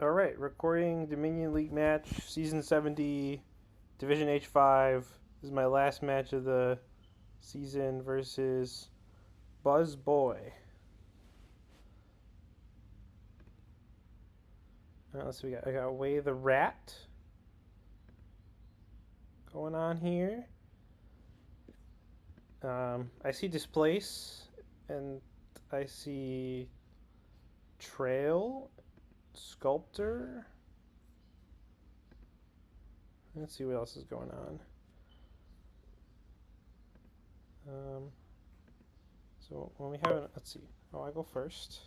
Alright, recording Dominion League match, Season 70, Division H5. This is my last match of the season versus BuzzBoi. Let's see, I got Way the Rat going on here. I see Displace, and I see Trail, Sculptor. Let's see what else is going on. So when we have, let's see. Oh, I go first.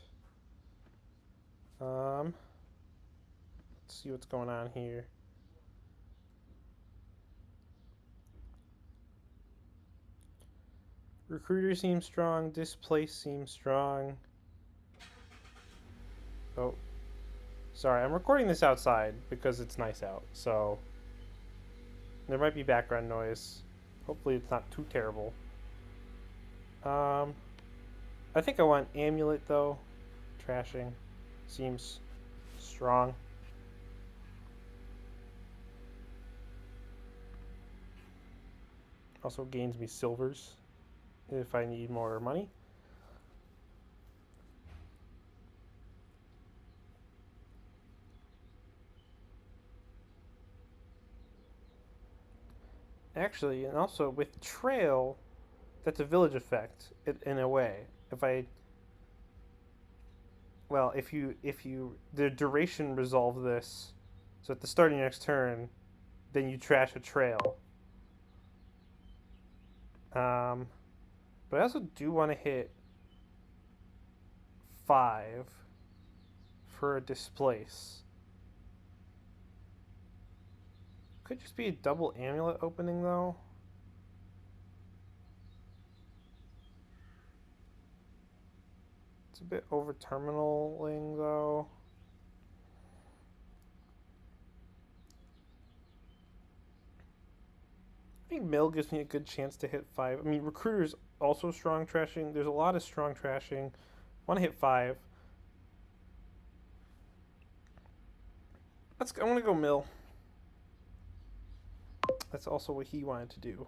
Let's see what's going on here. Recruiter seems strong. Displace seems strong. Oh, sorry. I'm recording this outside because it's nice out. So there might be background noise. Hopefully it's not too terrible. I think I want Amulet though. Trashing seems strong. Also gains me silvers if I need more money. Actually, and also with Trail, that's a village effect in a way. If you the duration resolve this, so at the start of your next turn, then you trash a trail. But I also do want to hit 5 for a Displace. Could just be a double Amulet opening though. It's a bit over terminaling though. I think Mill gives me a good chance to hit 5. I mean, Recruiter's also strong trashing. There's a lot of strong trashing. I want to hit 5. I want to go Mill. That's also what he wanted to do.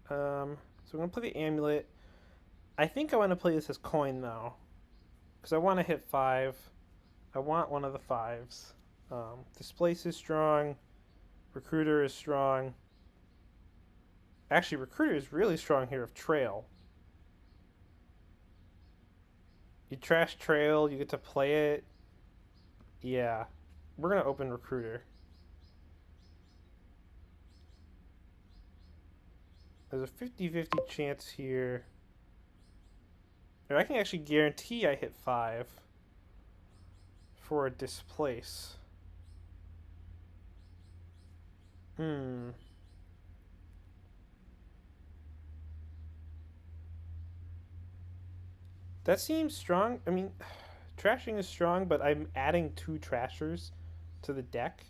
So I'm going to play the Amulet. I think I want to play this as coin, though. Because I want to hit 5. I want one of the 5s. Displace is strong. Recruiter is strong. Actually, Recruiter is really strong here of Trail. You trash Trail, you get to play it. Yeah. We're going to open Recruiter. There's a 50-50 chance here. Or I can actually guarantee I hit 5 for a Displace. That seems strong. I mean, trashing is strong, but I'm adding 2 trashers to the deck.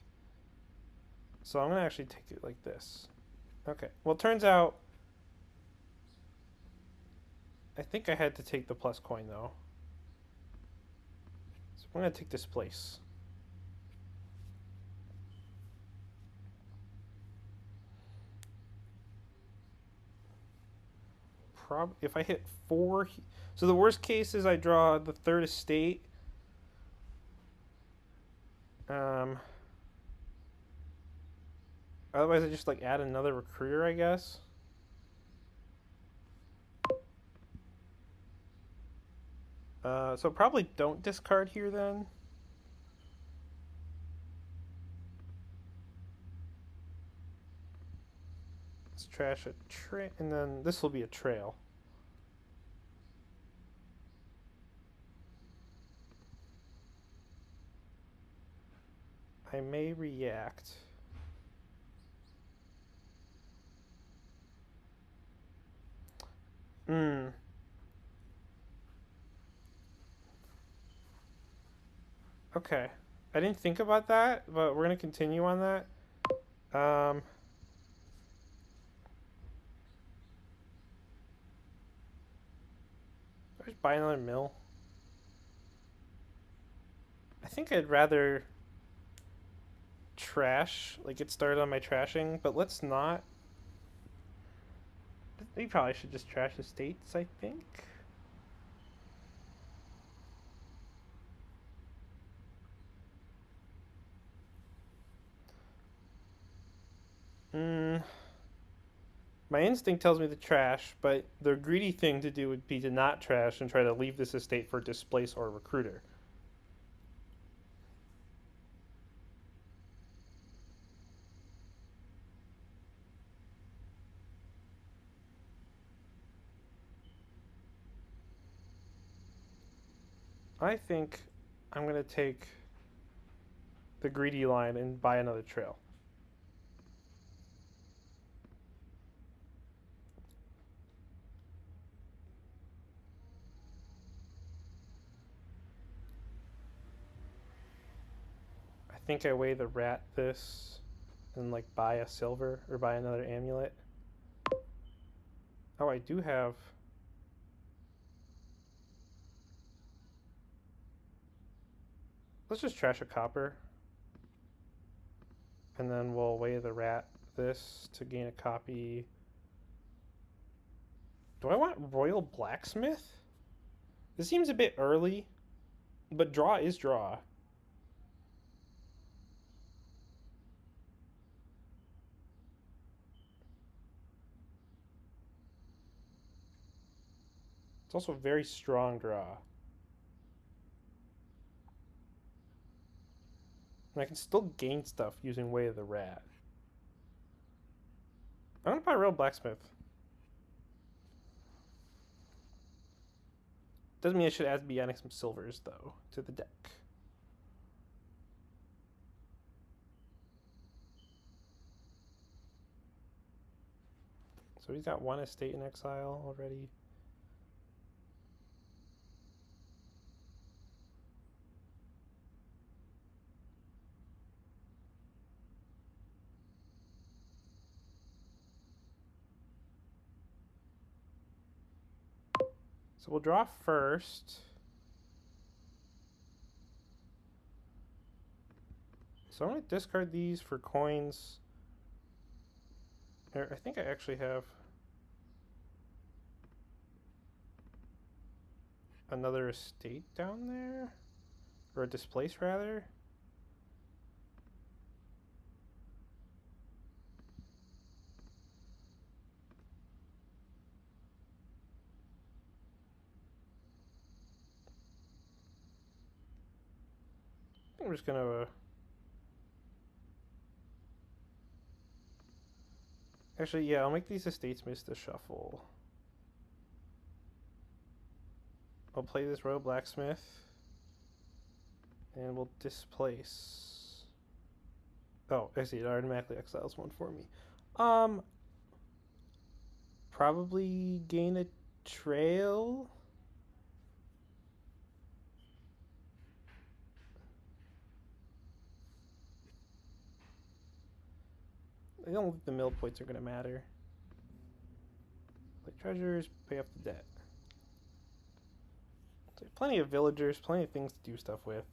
So I'm going to actually take it like this. Okay. Well, it turns out I think I had to take the plus coin, though. So I'm going to take Displace. If I hit 4... So the worst case is I draw the 3rd estate. Otherwise, I just add another Recruiter, I guess. So probably don't discard here then. Let's trash a trail, and then this will be a trail. I may react. Okay. I didn't think about that, but we're going to continue on that. I just buy another mill. think I'd rather trash, like get started on my trashing, but let's not. We probably should just trash the states, I think. Hmm. My instinct tells me to trash, but the greedy thing to do would be to not trash and try to leave this estate for displace or recruiter. I think I'm going to take the greedy line and buy another trail. I think I weigh the rat this and like buy a silver or buy another amulet. Oh, I do have. Let's just trash a copper. And then we'll weigh the rat this to gain a copy. Do I want Royal Blacksmith? This seems a bit early, but draw is draw. It's also a very strong draw. And I can still gain stuff using Way of the Rat. I'm gonna buy Royal Blacksmith. Doesn't mean I should be adding some silvers, though, to the deck. So he's got one estate in exile already. So we'll draw first. So I'm going to discard these for coins. I think I actually have another estate down there. Or a displace, rather. I think we're just going to... Actually, yeah, I'll make these estates miss the shuffle. I'll play this Royal Blacksmith. And we'll displace. Oh, I see. It automatically exiles one for me. Probably gain a trail. I don't think the mill points are going to matter. Play treasures, pay off the debt. So plenty of villagers, plenty of things to do stuff with.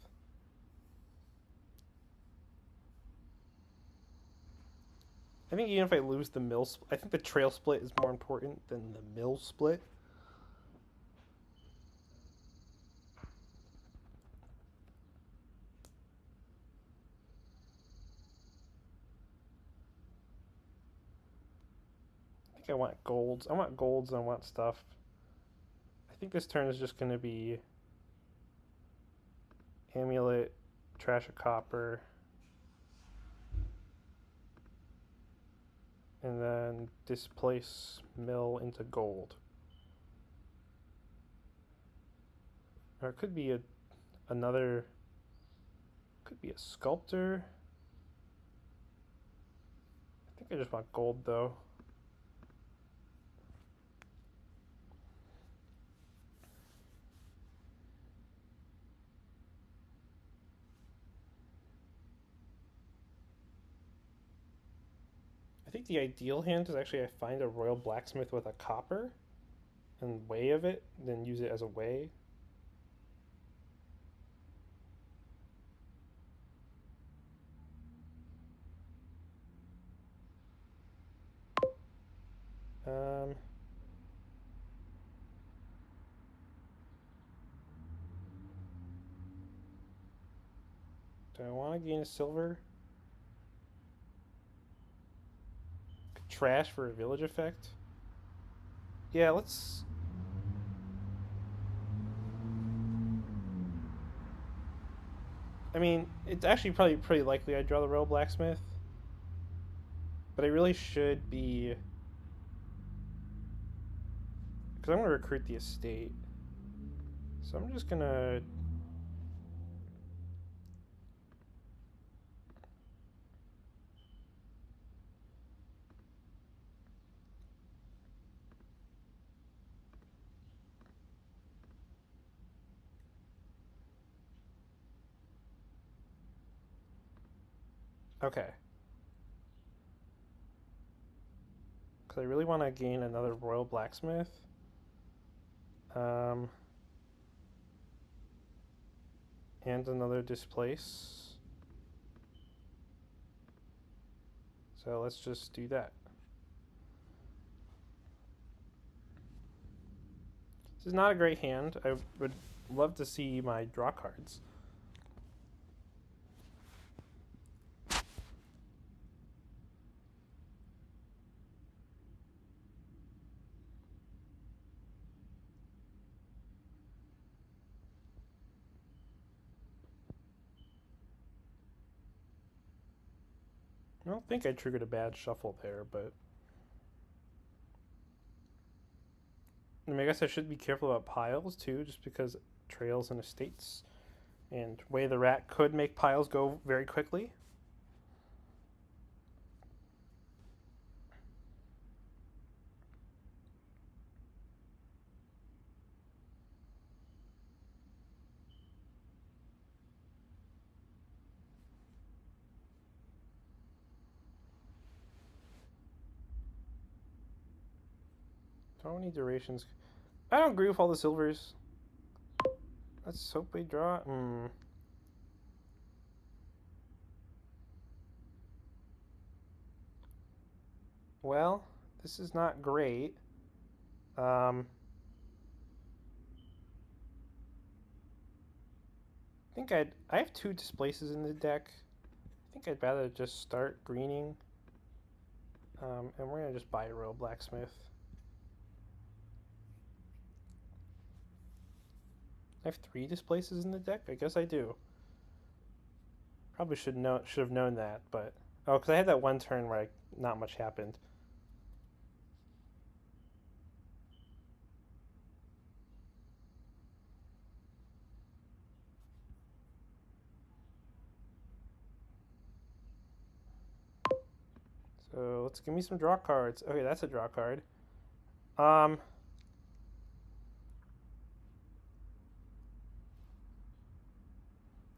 I think even if I lose the mill, I think the trail split is more important than the mill split. I think I want golds. I want golds and I want stuff. I think this turn is just going to be amulet, trash of copper, and then displace mill into gold. Or it could be another, could be a sculptor. I think I just want gold though. I think the ideal hand is actually I find a Royal Blacksmith with a copper and way of it, then use it as a way. Um, do I want to gain a silver? Trash for a village effect? Yeah, let's... I mean, it's actually probably pretty likely I draw the Royal Blacksmith. But I really should be... Because I'm going to recruit the estate. So I'm just going to... Okay. Because I really want to gain another Royal Blacksmith. And another Displace. So let's just do that. This is not a great hand. I would love to see my draw cards. I don't think I triggered a bad shuffle there, but... I mean, I guess I should be careful about piles, too, just because trails and estates and Way the Rat could make piles go very quickly. How many durations? I don't agree with all the silvers. Let's hope we draw. Well, this is not great. I think I have 2 Displaces in the deck. I think I'd rather just start greening. And we're gonna just buy a Royal Blacksmith. I have 3 Displaces in the deck? I guess I do. Probably should have known that, but... Oh, because I had that one turn where not much happened. So let's give me some draw cards. Okay, that's a draw card.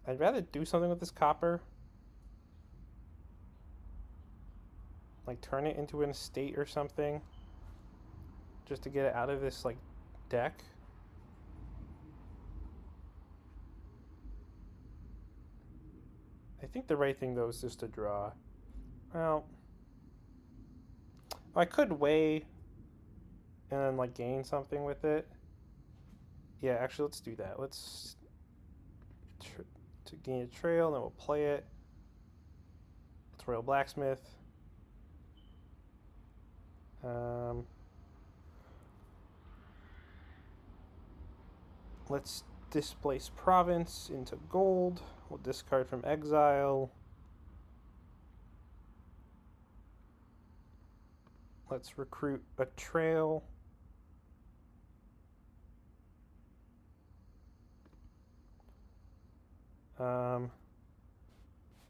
I'd rather do something with this copper. Like turn it into an estate or something. Just to get it out of this like deck. I think the right thing though is just to draw. Well, I could weigh and then like gain something with it. Yeah, actually let's do that. Let's to gain a trail, and then we'll play it. It's Royal Blacksmith. Let's displace province into gold. We'll discard from exile. Let's recruit a trail.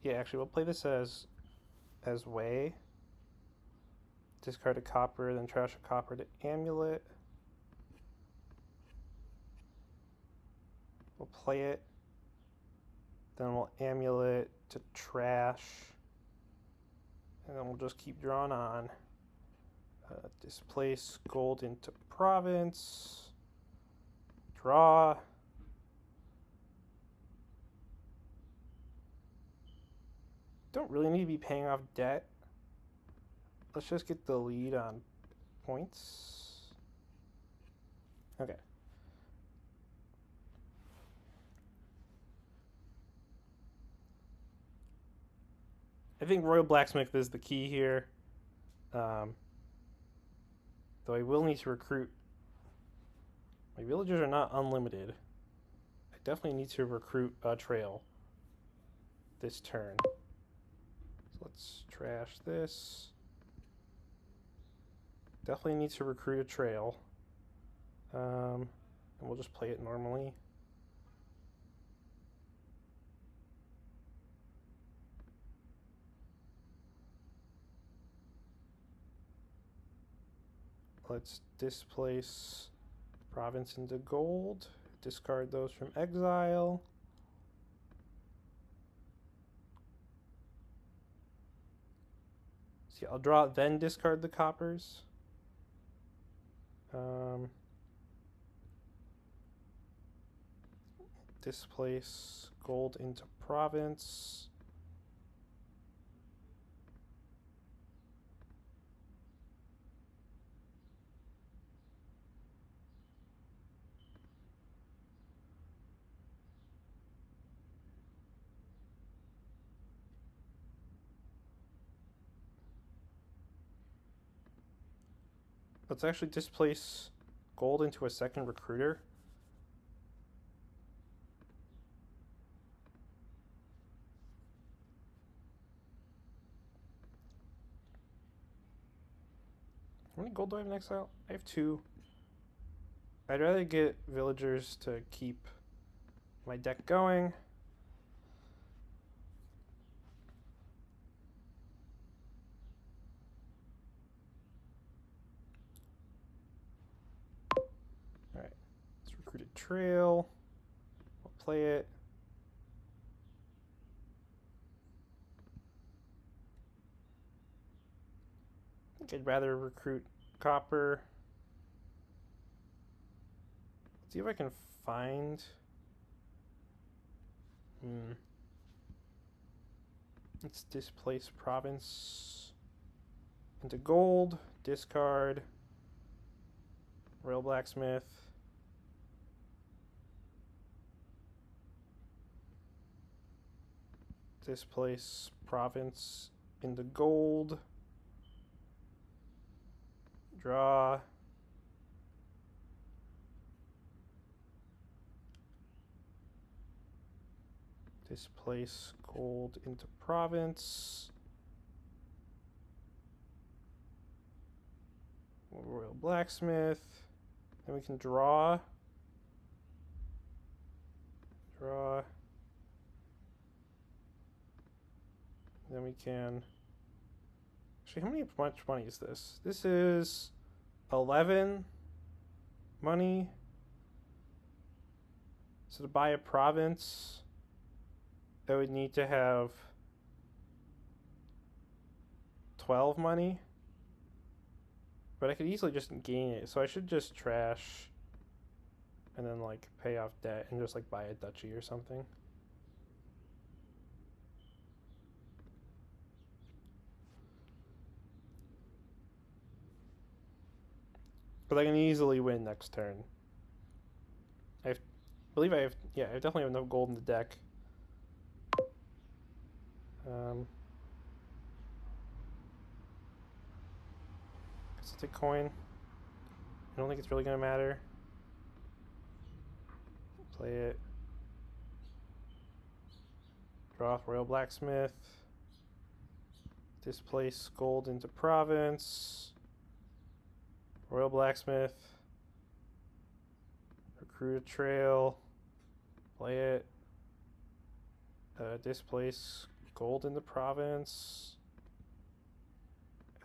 Yeah, actually, we'll play this as way. Discard a copper, then trash a copper to amulet. We'll play it. Then we'll amulet to trash. And then we'll just keep drawing on. Displace gold into province. Draw. Don't really need to be paying off debt. Let's just get the lead on points. Okay. I think Royal Blacksmith is the key here. Though I will need to recruit. My villagers are not unlimited. I definitely need to recruit a trail this turn. So let's trash this. Definitely need to recruit a trail. And we'll just play it normally. Let's displace province into gold. Discard those from exile. See, I'll draw, then discard the coppers. Displace gold into province. Let's actually displace gold into a second recruiter. How many gold do I have in exile? I have 2. I'd rather get villagers to keep my deck going. Alright, let's recruit a trail. We'll play it. I think I'd rather recruit copper. Let's see if I can find... Let's displace province into gold, discard, Royal Blacksmith. Displace province into gold. Draw. Displace gold into province. Royal Blacksmith. Then we can draw. Draw. Then we can... Actually, much money is this? This is 11 money. So to buy a province, I would need to have 12 money. But I could easily just gain it. So I should just trash and then like pay off debt and just like buy a duchy or something. But I can easily win next turn. I believe I have, yeah, I definitely have enough gold in the deck. Guess I'll take coin. I don't think it's really gonna matter. Play it. Draw off Royal Blacksmith. Displace gold into province. Royal Blacksmith. Recruit a trail. Play it. Displace gold into province.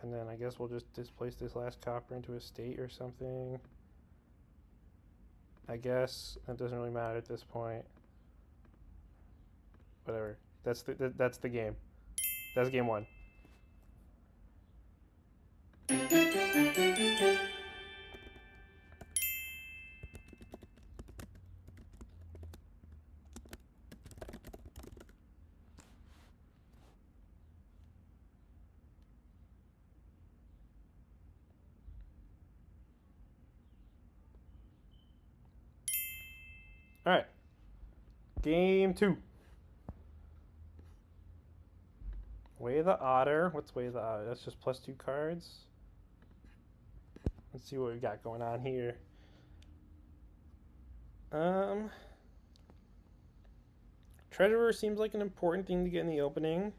And then I guess we'll just displace this last copper into a state or something. I guess that doesn't really matter at this point. Whatever. That's the game. That's game 1. All right. Game 2. Way of the Otter. What's Way of the Otter? That's just plus 2 cards. Let's see what we got going on here. Treasurer seems like an important thing to get in the opening.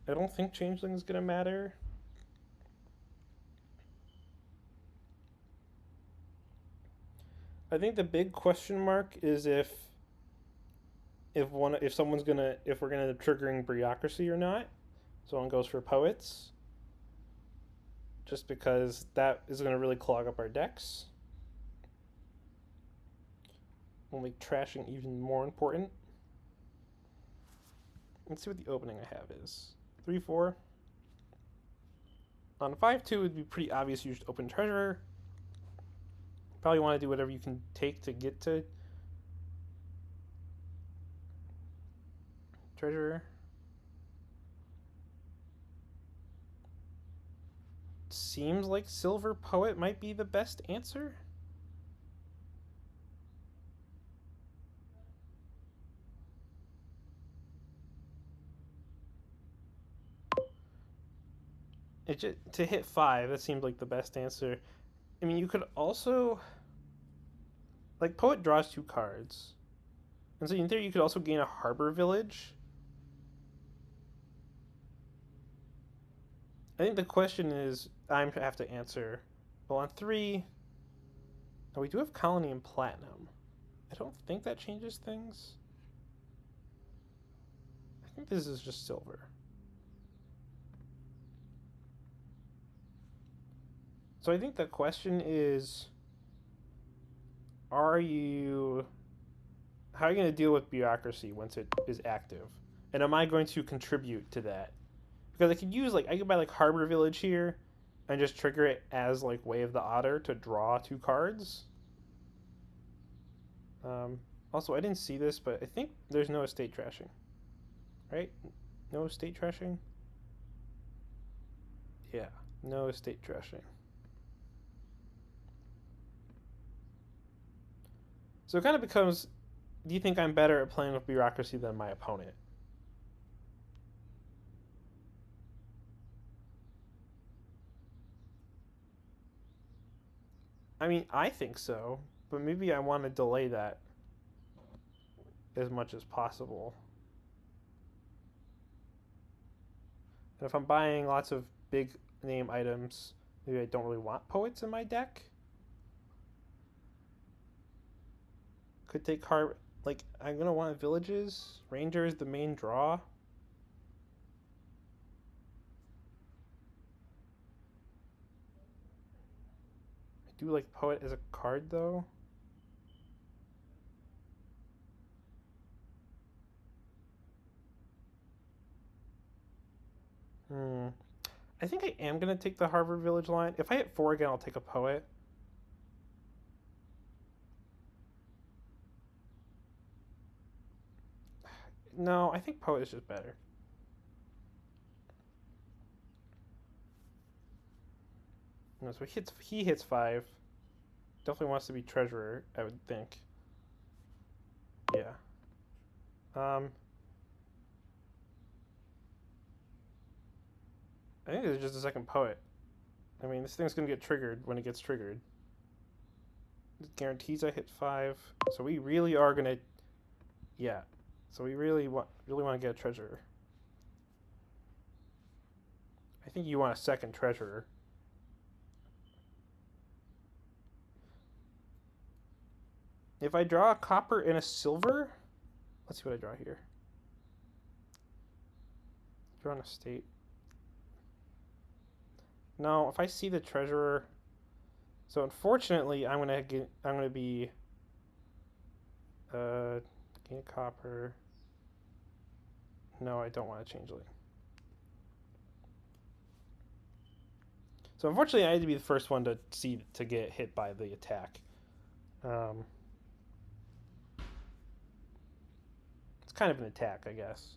I don't think Changeling is going to matter. I think the big question mark is if we're gonna triggering bureaucracy or not. Someone goes for poets, just because that is gonna really clog up our decks. Will make trashing even more important. Let's see what the opening I have is. 3-4. On 5-2, it would be pretty obvious you just open treasurer. Probably want to do whatever you can take to get to treasurer. Seems like silver poet might be the best answer. To hit 5, that seemed like the best answer. I mean, you could also, like, poet draws 2 cards, and so in theory you could also gain a harbor village. I think the question is, I have to answer. Well, on 3, oh, we do have colony and platinum. I don't think that changes things. I think this is just silver. So I think the question is, how are you going to deal with bureaucracy once it is active? And am I going to contribute to that? Because I could buy like Harbor Village here and just trigger it as like Way of the Otter to draw 2 cards. Also, I didn't see this, but I think there's no estate trashing. Right? No estate trashing? Yeah, no estate trashing. So it kind of becomes, do you think I'm better at playing with bureaucracy than my opponent? I mean, I think so, but maybe I want to delay that as much as possible. And if I'm buying lots of big name items, maybe I don't really want poets in my deck. Could take hard, like, I'm going to want villages. Ranger is the main draw. I do like poet as a card, though. I think I am going to take the Harvard Village line. If I hit 4 again, I'll take a poet. No, I think poet is just better. No, so he hits 5. Definitely wants to be treasurer, I would think. Yeah. I think it's just a second poet. I mean, this thing's gonna get triggered when it gets triggered. It guarantees I hit 5. So we really are gonna, yeah. So we really want to get a treasurer. I think you want a second treasurer. If I draw a copper and a silver, let's see what I draw here. Draw an estate. No, if I see the treasurer, so unfortunately I'm gonna be gain a copper. No, I don't want a changeling. So unfortunately I had to be the first one to get hit by the attack. It's kind of an attack, I guess.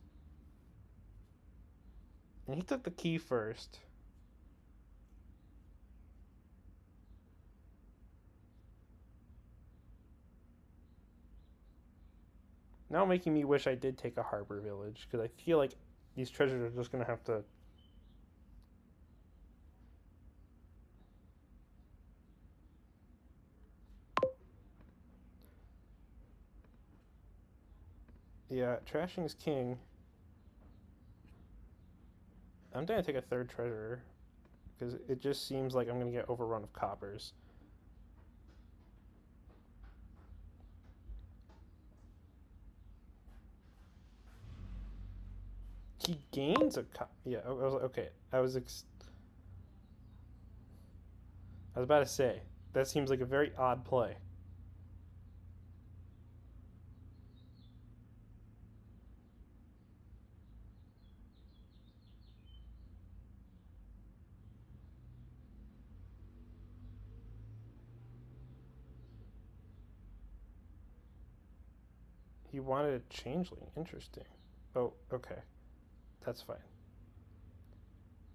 And he took the key first. Now making me wish I did take a harbor village, because I feel like these treasures are just going to have to... Yeah, trashing is king. I'm going to take a third treasure, because it just seems like I'm going to get overrun of coppers. He gains a yeah, I was okay. I was about to say that seems like a very odd play. He wanted a changeling. Interesting. Oh, okay. That's fine.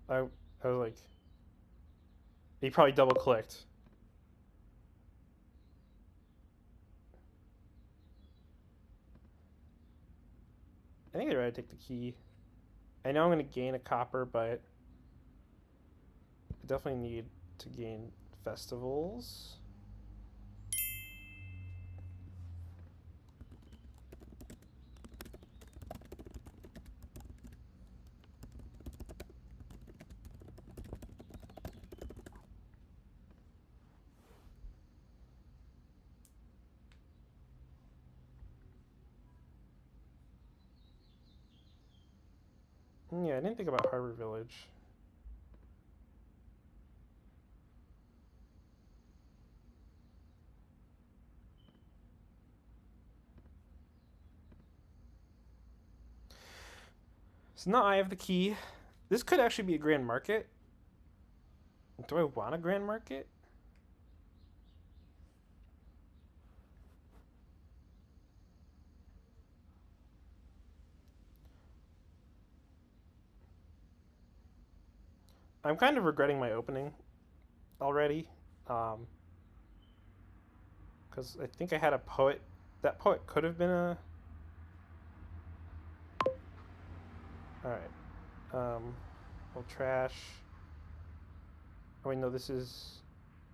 I I was like, he probably double clicked. I think I'd rather take the key. I know I'm going to gain a copper, but I definitely need to gain festivals. Yeah, I didn't think about Harbor Village. So now I have the key. This could actually be a grand market. Do I want a grand market? I'm kind of regretting my opening already. Because I think I had a poet. That poet could have been a... Alright. We'll trash. Oh, wait, no, this is...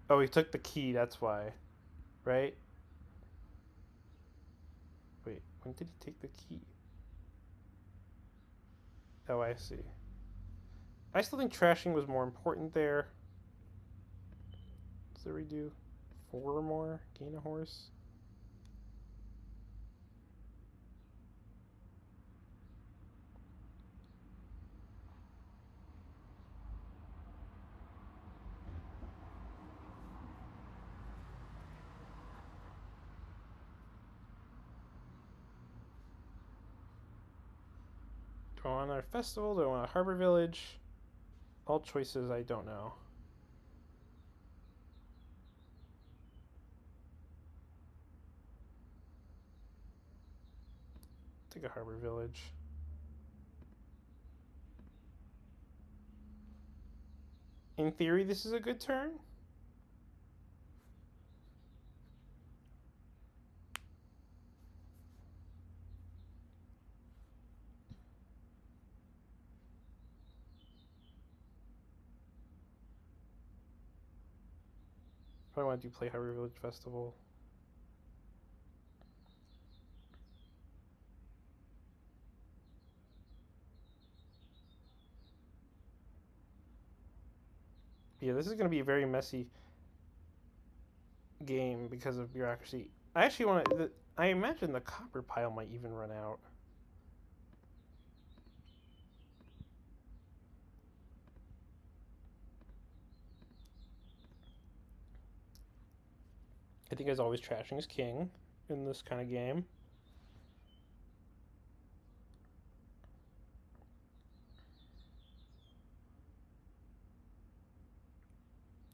Oh, he took the key, that's why. Right? Wait, when did he take the key? Oh, I see. I still think trashing was more important there. So we do 4 or more, gain a horse. Do I want our festival? Do I want a harbor village? All choices I don't know. Take a harbor village. In theory, this is a good turn. If I want to do play Harbor Village Festival. Yeah, this is going to be a very messy game because of bureaucracy. I actually want to... I imagine the copper pile might even run out. I think as always, trashing is king in this kind of game.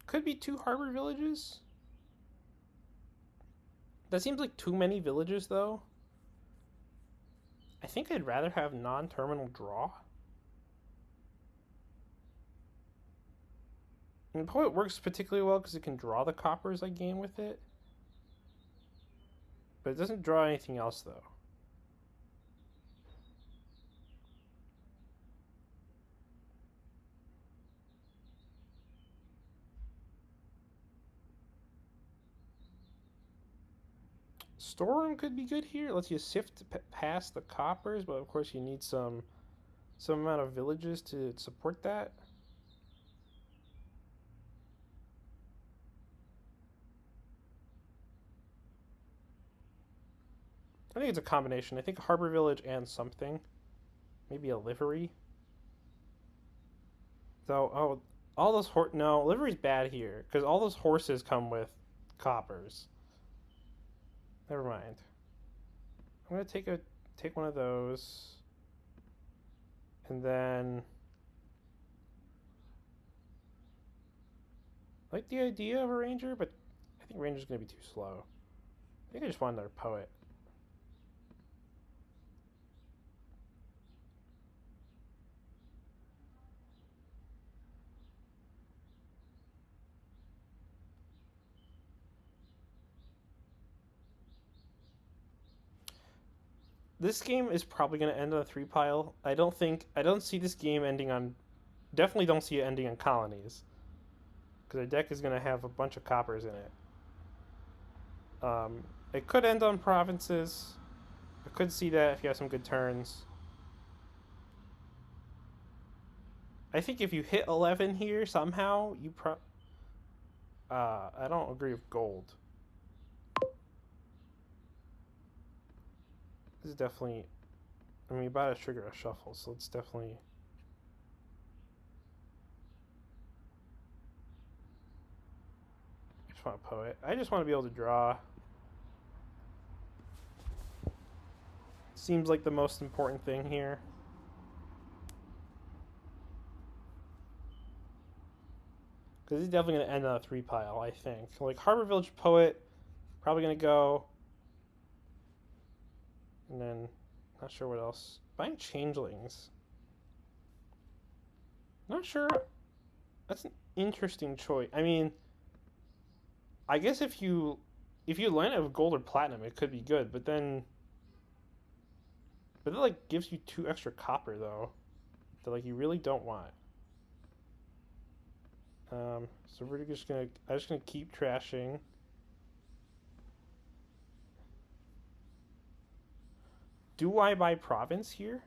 Could be 2 harbor villages. That seems like too many villages, though. I think I'd rather have non-terminal draw. And Poet works particularly well because it can draw the coppers I gain with it. But it doesn't draw anything else, though. Storeroom could be good here. It lets you sift past the coppers, but of course you need some amount of villages to support that. I think it's a combination. I think Harbor Village and something. Maybe a livery. Though, oh, all those no, livery's bad here because all those horses come with coppers. Never mind. I'm gonna take one of those, and then I like the idea of a ranger, but I think ranger's gonna be too slow. I think I just want another poet. This game is probably going to end on a 3 pile. I don't see this game ending on, definitely don't see it ending on colonies. Because our deck is going to have a bunch of coppers in it. It could end on provinces. I could see that if you have some good turns. I think if you hit 11 here somehow, I don't agree with gold. This is definitely... I mean, you bought a trigger a shuffle, so it's definitely... I just want a poet. I just want to be able to draw. Seems like the most important thing here. Because he's definitely going to end on a 3 pile, I think. Like, Harbor Village Poet, probably going to go. And then, not sure what else. Buying Changelings. Not sure. That's an interesting choice. I mean, I guess if you line it with gold or platinum, it could be good. But then like, gives you 2 extra copper, though. That, like, you really don't want. So I'm just gonna keep trashing. Do I buy province here?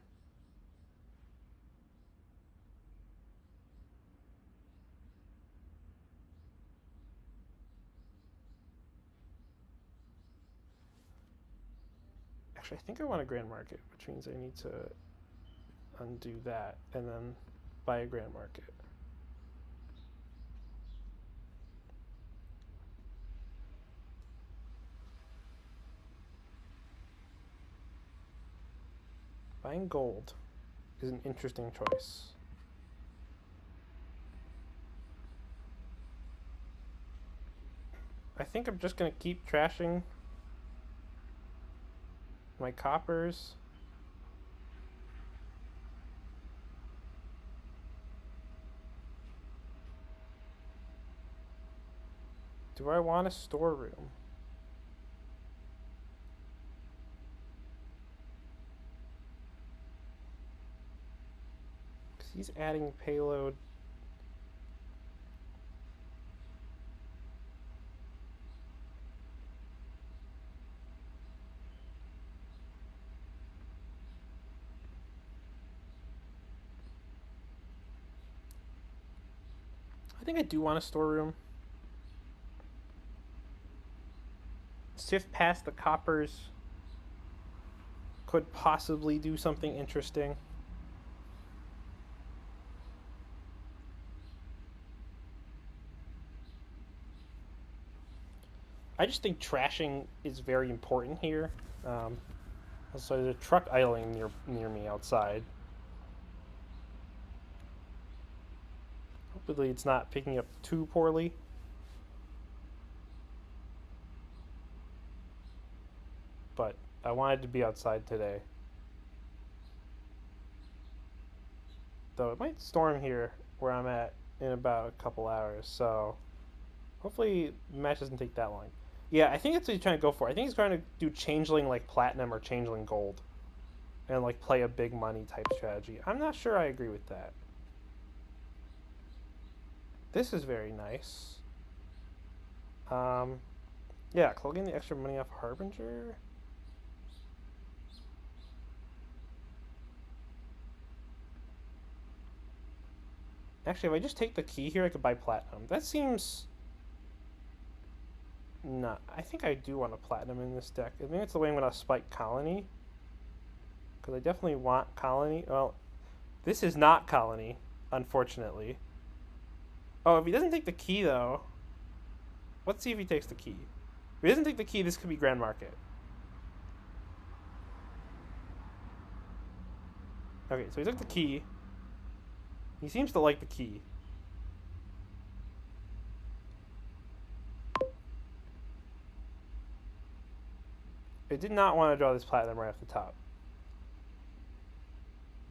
Actually, I think I want a grand market, which means I need to undo that and then buy a grand market. Buying gold is an interesting choice. I think I'm just going to keep trashing my coppers. Do I want a storeroom? Because he's adding payload. I think I do want a storeroom. Sift past the coppers could possibly do something interesting. I just think trashing is very important here. So there's a truck idling near me outside. Hopefully it's not picking up too poorly. But I wanted to be outside today. Though it might storm here where I'm at in about a couple hours, so hopefully the match doesn't take that long. Yeah, I think that's what he's trying to go for. I think he's trying to do changeling like platinum or changeling gold. And like play a big money type strategy. I'm not sure I agree with that. This is very nice. Yeah, cloaking the extra money off Harbinger. Actually, if I just take the key here, I could buy platinum. That seems... Nah, I think I do want a platinum in this deck. I think it's the way I'm going to spike Colony. Because I definitely want Colony. Well, this is not Colony, unfortunately. Oh, if he doesn't take the key, though... Let's see if he takes the key. If he doesn't take the key, this could be Grand Market. Okay, so he took the key. He seems to like the key. I did not want to draw this platinum right off the top.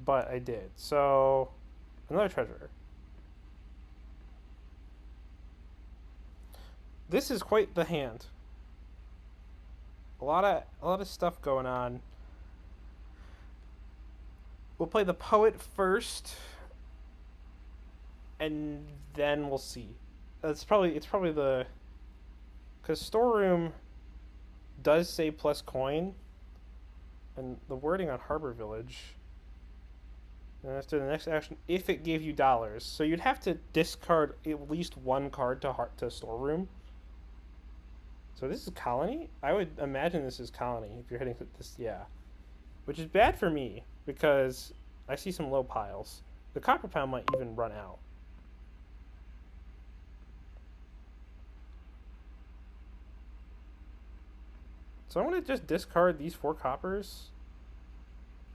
But I did. So, another treasure. This is quite the hand. A lot of stuff going on. We'll play the poet first, and then we'll see. It's probably the, because storeroom does say plus coin, and the wording on Harbor Village. And after the next action, if it gave you dollars, so you'd have to discard at least one card to storeroom. So this is Colony? I would imagine this is Colony if you're hitting this, yeah. Which is bad for me, because I see some low piles. The Copper Pile might even run out. So I'm going to just discard these 4 coppers.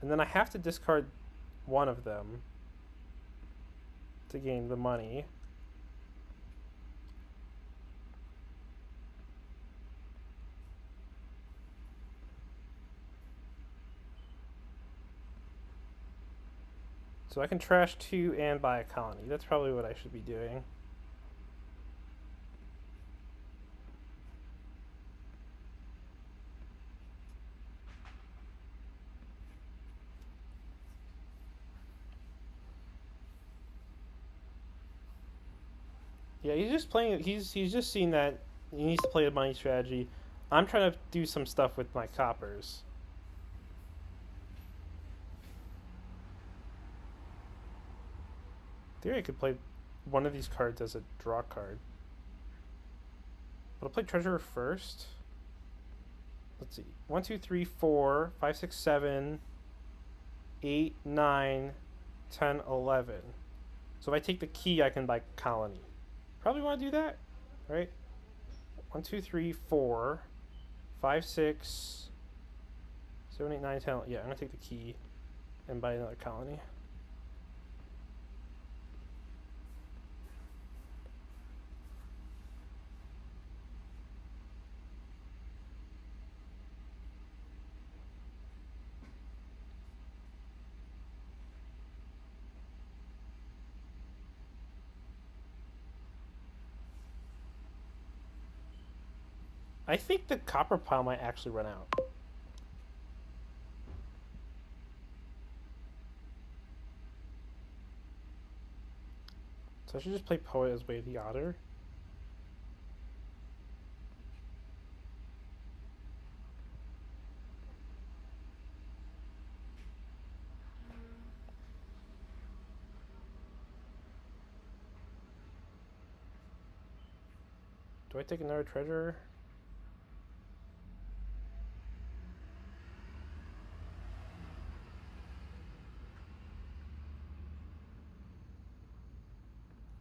And then I have to discard one of them to gain the money. So I can trash 2 and buy a colony. That's probably what I should be doing. Yeah, he's just playing. He's just seen that he needs to play a money strategy. I'm trying to do some stuff with my coppers. In theory, I could play one of these cards as a draw card. But I'll play Treasurer first. Let's see. 1, 2, 3, 4, 5, 6, 7, 8, 9, 10, 11. So if I take the key, I can buy Colony. Probably want to do that, right? 1, 2, 3, 4, 5, 6, 7, 8, 9, 10. Yeah, I'm going to take the key and buy another Colony. I think the Copper Pile might actually run out. So I should just play Poet as Way of the Otter. Do I take another treasure?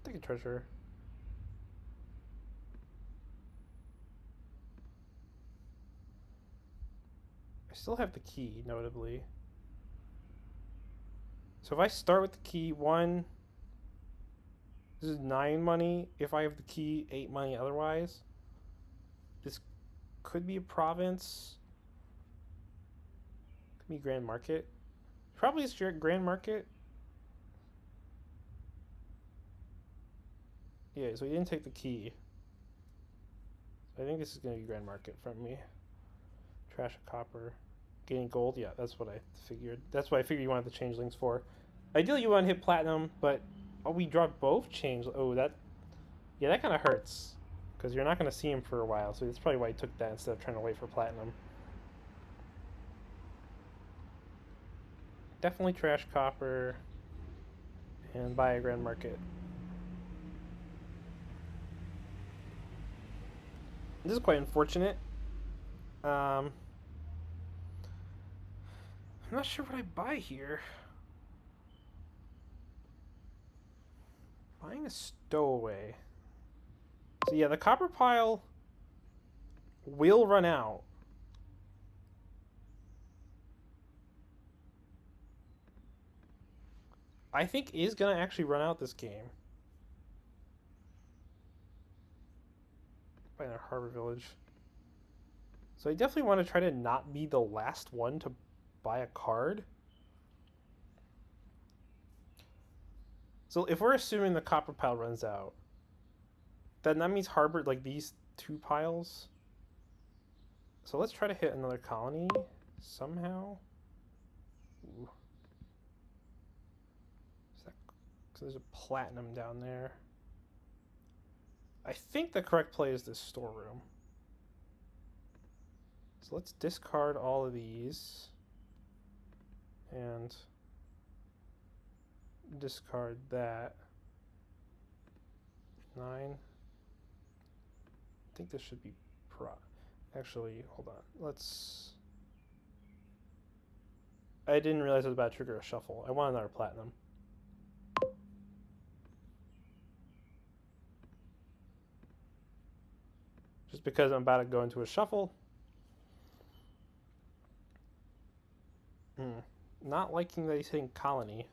Take a treasure. I still have the key, notably. So if I start with the key, 1, this is 9 money. If I have the key, 8 money otherwise. This could be a province. Could be Grand Market. Probably it's Grand Market. Yeah, so he didn't take the key. So I think this is going to be Grand Market from me. Trash a copper. Gaining gold? Yeah, that's what I figured. That's what I figured you wanted the changelings for. Ideally, you want to hit platinum, but... Oh, we draw both change... Oh, that... Yeah, that kind of hurts. Because you're not going to see him for a while, so that's probably why he took that instead of trying to wait for platinum. Definitely trash copper and buy a grand market. This is quite unfortunate. I'm not sure what I buy here. Buying a stowaway. So yeah, the copper pile will run out. I think is going to actually run out this game. By a harbor village. So I definitely want to try to not be the last one to buy a card. So if we're assuming the copper pile runs out, then that means harbor, like these two piles. So let's try to hit another colony somehow. Ooh. So there's a platinum down there. I think the correct play is this storeroom. So let's discard all of these and discard that. 9. I think this should be actually, hold on. Let's. I didn't realize I was about to trigger a shuffle. I want another platinum. Just because I'm about to go into a shuffle. Not liking that he's hitting colony.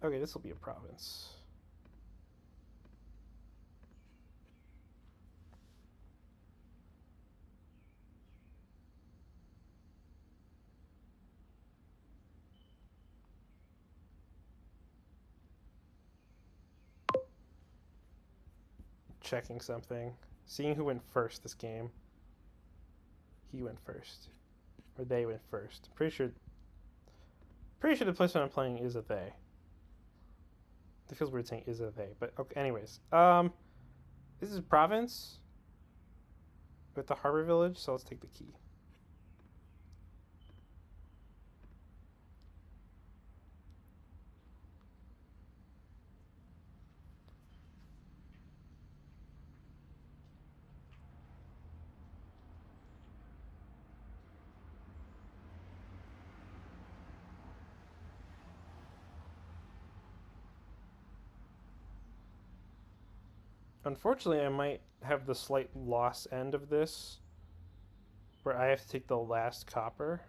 Okay, this will be a province. Checking something. Seeing who went first this game. He went first. Or they went first. Pretty sure the placement I'm playing is a they. It feels weird saying is a they, but okay, anyways. This is province with the harbor village, so let's take the key. Unfortunately, I might have the slight loss end of this, where I have to take the last copper.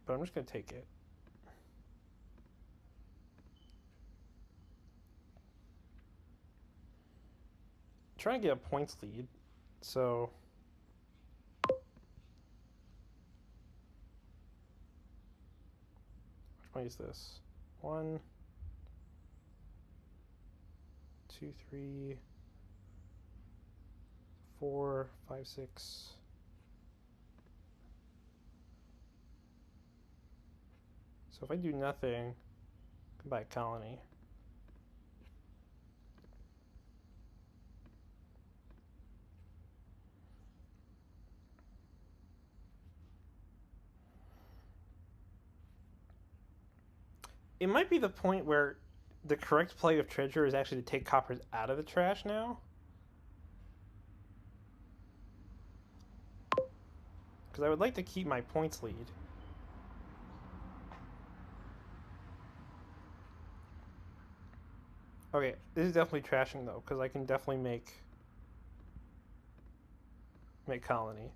But I'm just going to take it. Trying to get a points lead, so which one is this? 1, 2, 3, 4, 5, 6. So if I do nothing, I can buy a colony. It might be the point where the correct play of treasure is actually to take coppers out of the trash now. Because I would like to keep my points lead. Okay, this is definitely trashing though, because I can definitely make colony.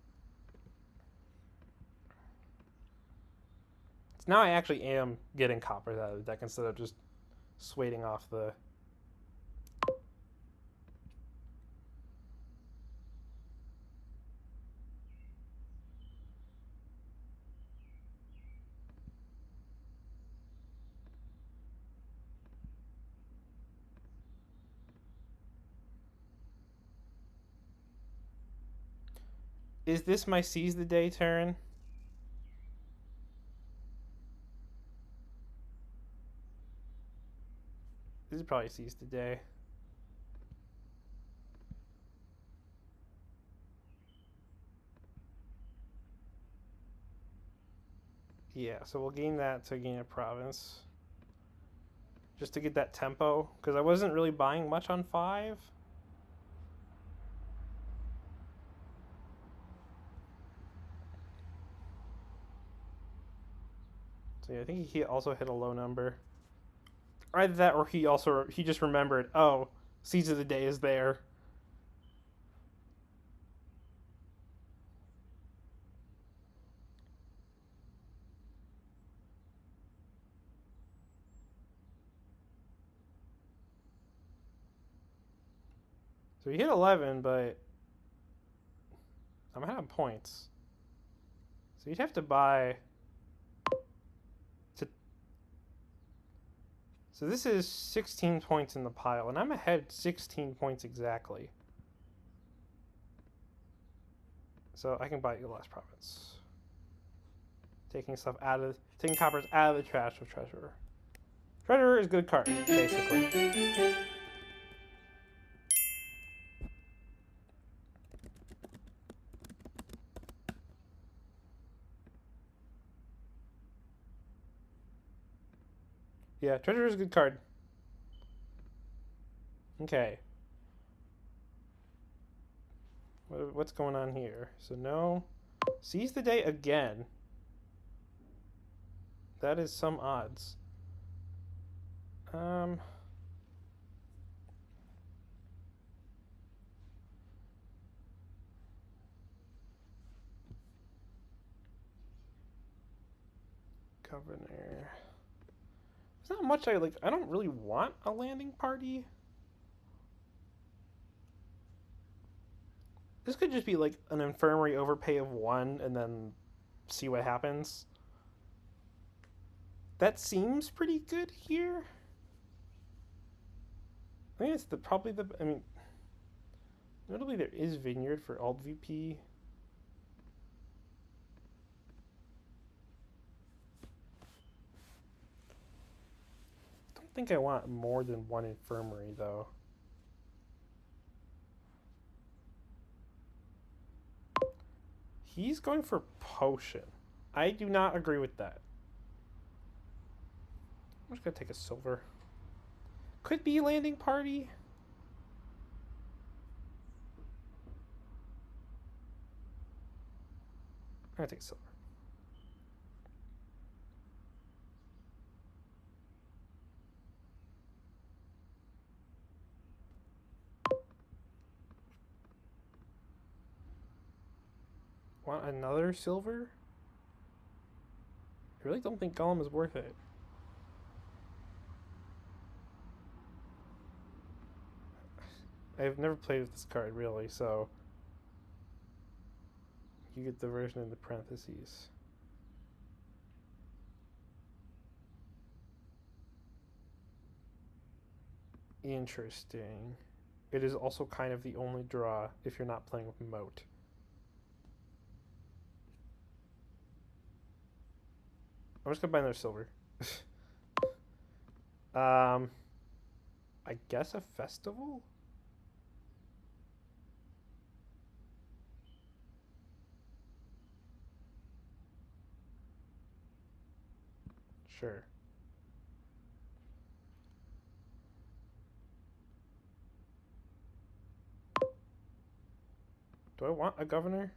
So now I actually am getting coppers out of the deck instead of just swaiting off the... Is this my seize the day turn? This is probably seize the day. Yeah, so we'll gain that to gain a province. Just to get that tempo, because I wasn't really buying much on 5. So yeah, I think he also hit a low number. Either that or he just remembered, oh, seize of the day is there. So he hit 11, but I'm out of points. So you'd have to buy to. So this is 16 points in the pile, and I'm ahead 16 points exactly. So I can buy your last province. Taking coppers out of the trash of treasurer. Treasurer is a good card, basically. Yeah, treasurer is a good card. Okay. What's going on here? So no. Seize the day again. That is some odds. Governor. There's not much I like. I don't really want a landing party. This could just be like an infirmary overpay of 1 and then see what happens. That seems pretty good here. I think it's probably the. I mean, notably there is Vineyard for Alt VP. I don't think I want more than 1 infirmary though. He's going for potion. I do not agree with that. I'm just gonna take a silver. Could be landing party. I'm gonna take silver. Want another silver? I really don't think Golem is worth it. I've never played with this card, really, so you get the version in the parentheses. Interesting. It is also kind of the only draw if you're not playing with Moat. I'm just gonna buy another silver. I guess a festival? Sure. Do I want a governor?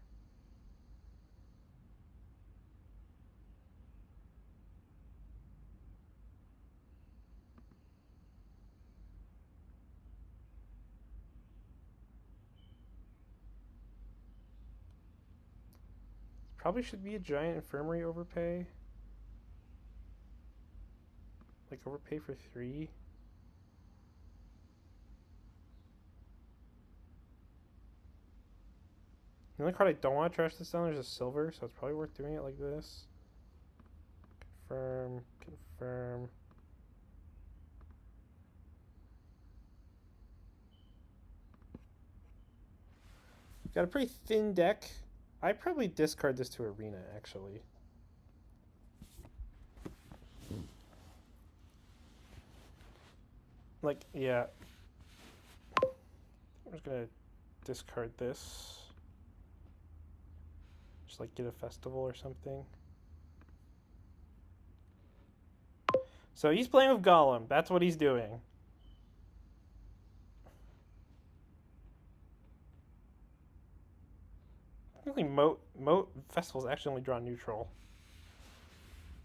Probably should be a giant infirmary overpay. Like overpay for 3. The only card I don't want to trash this down is a silver, so it's probably worth doing it like this. Confirm, confirm. Got a pretty thin deck. I'd probably discard this to Arena, actually. Like, yeah. I'm just gonna discard this. Just like get a festival or something. So he's playing with Golem. That's what he's doing. I think Moat Festival's actually only draw neutral.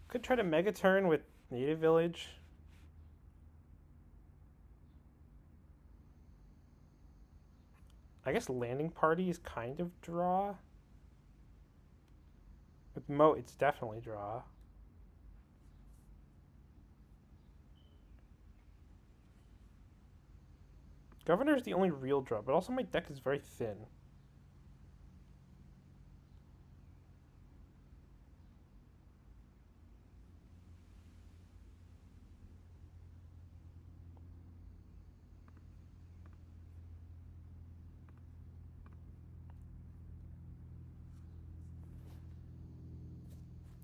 Could try to Mega Turn with Native Village. I guess Landing Party is kind of draw. With Moat, it's definitely draw. Governor is the only real draw, but also my deck is very thin.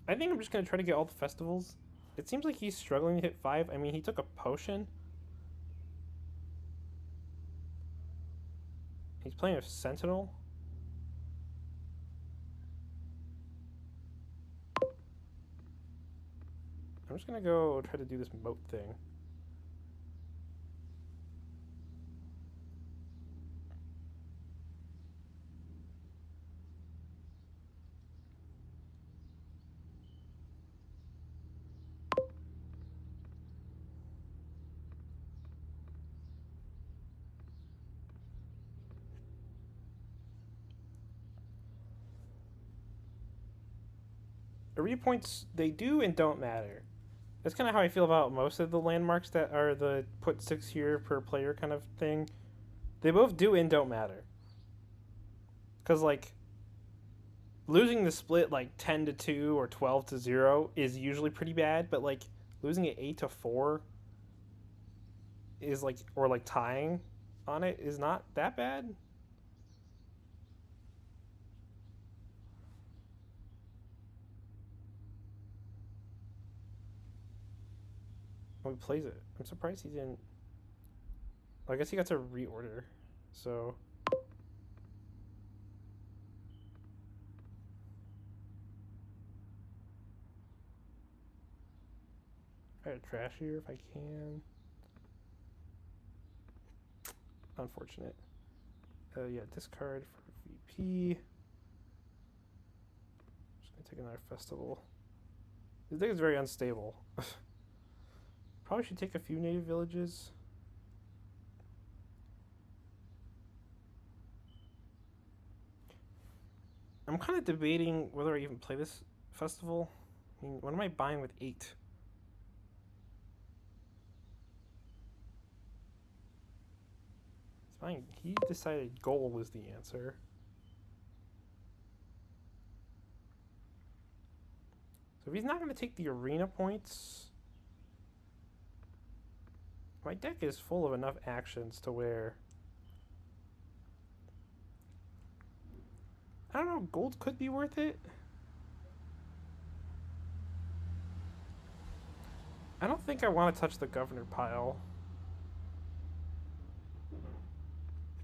I think I'm just going to try to get all the festivals. It seems like he's struggling to hit 5. I mean, he took a potion. He's playing a Sentinel. I'm just going to go try to do this Moat thing. Arena points, they do and don't matter. That's kind of how I feel about most of the landmarks that are the put 6 here per player kind of thing. They both do and don't matter. Because, like, losing the split like 10 to 2 or 12 to 0 is usually pretty bad, but, like, losing it 8 to 4 is, like, or, like, tying on it is not that bad. Oh, he plays it. I'm surprised he didn't. Well, I guess he got to reorder. So. Try to trash here if I can. Unfortunate. Yeah, discard for VP. Just gonna take another festival. This thing is very unstable. Probably should take a few native villages. I'm kind of debating whether I even play this festival. I mean, what am I buying with 8? It's fine. He decided goal was the answer. So if he's not going to take the arena points, my deck is full of enough actions to where I don't know, gold could be worth it. I don't think I want to touch the governor pile.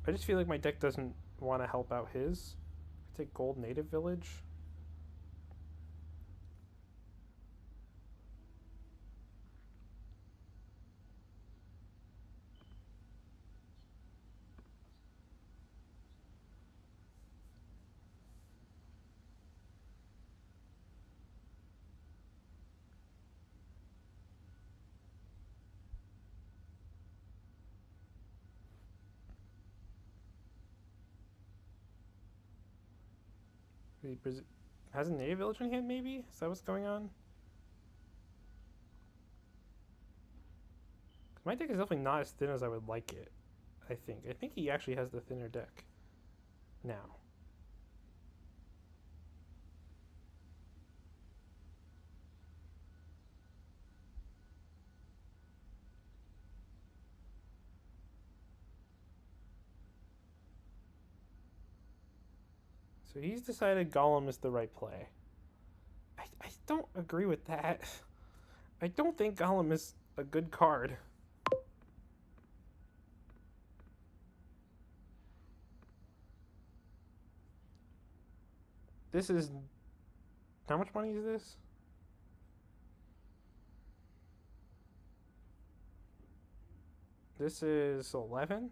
I just feel like my deck doesn't want to help out his. I take gold native village. Has a native village in hand, maybe? Is that what's going on? My deck is definitely not as thin as I would like it, I think. I think he actually has the thinner deck now. So he's decided Golem is the right play. I don't agree with that. I don't think Golem is a good card. This is... How much money is this? This is 11?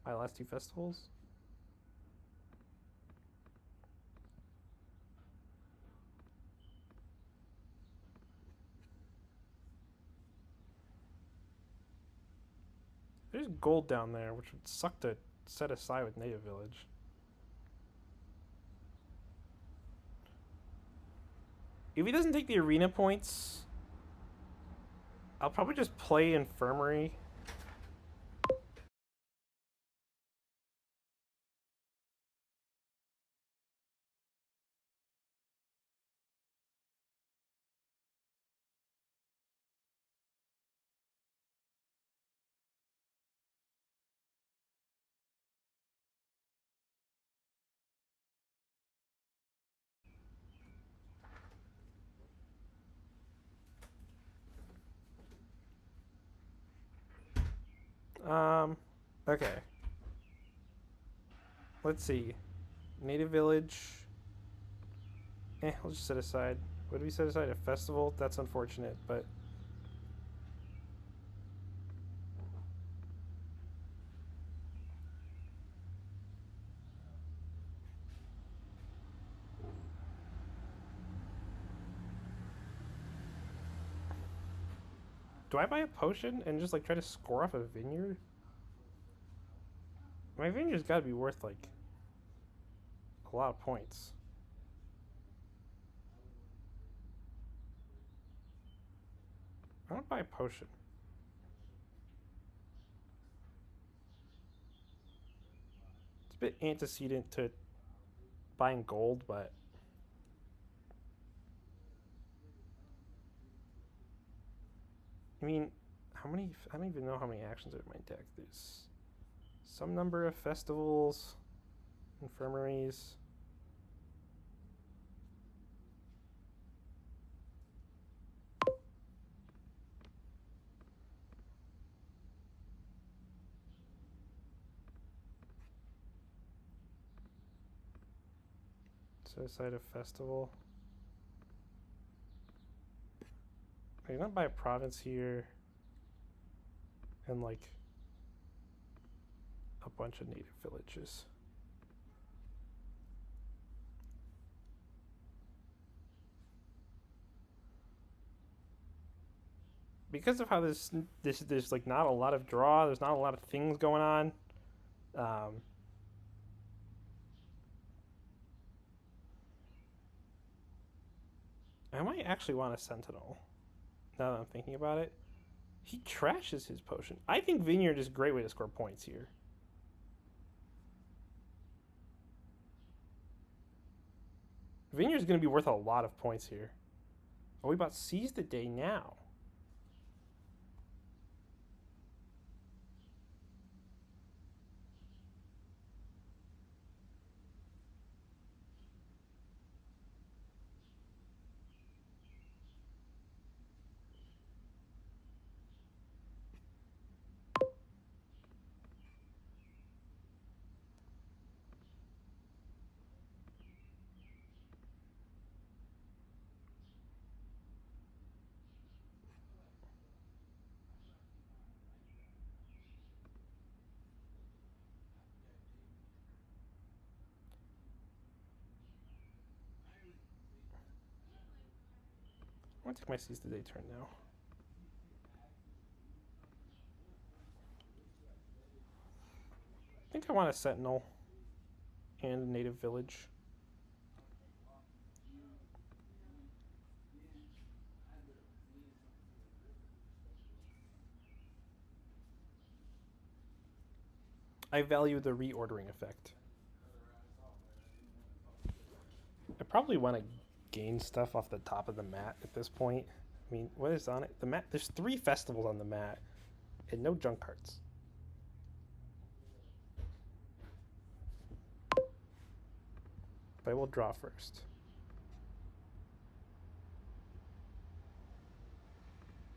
My last two festivals? There's gold down there, which would suck to set aside with Native Village. If he doesn't take the arena points, I'll probably just play Infirmary. Okay. Let's see. Native Village. I'll just set aside. What do we set aside? A festival? That's unfortunate, but... Do I buy a potion and just like try to score off a vineyard? My vineyard's gotta be worth like a lot of points. I want to buy a potion. It's a bit antecedent to buying gold, but I mean, how many? I don't even know how many actions are in my deck. There's some number of festivals, infirmaries. Set aside a festival. I'm gonna buy a province here and like a bunch of native villages. Because of how there's like not a lot of draw, there's not a lot of things going on. I might actually want a Sentinel. Now that I'm thinking about it, he trashes his potion. I think Vineyard is a great way to score points here. Vineyard's going to be worth a lot of points here. Oh, we bought Seize the Day now. I'm going to take my Seize the Day turn now. I think I want a Sentinel and a native village. I value the reordering effect. I probably want to gain stuff off the top of the mat at this point. I mean, what is on it? The mat. There's 3 festivals on the mat and no junk cards. But I will draw first.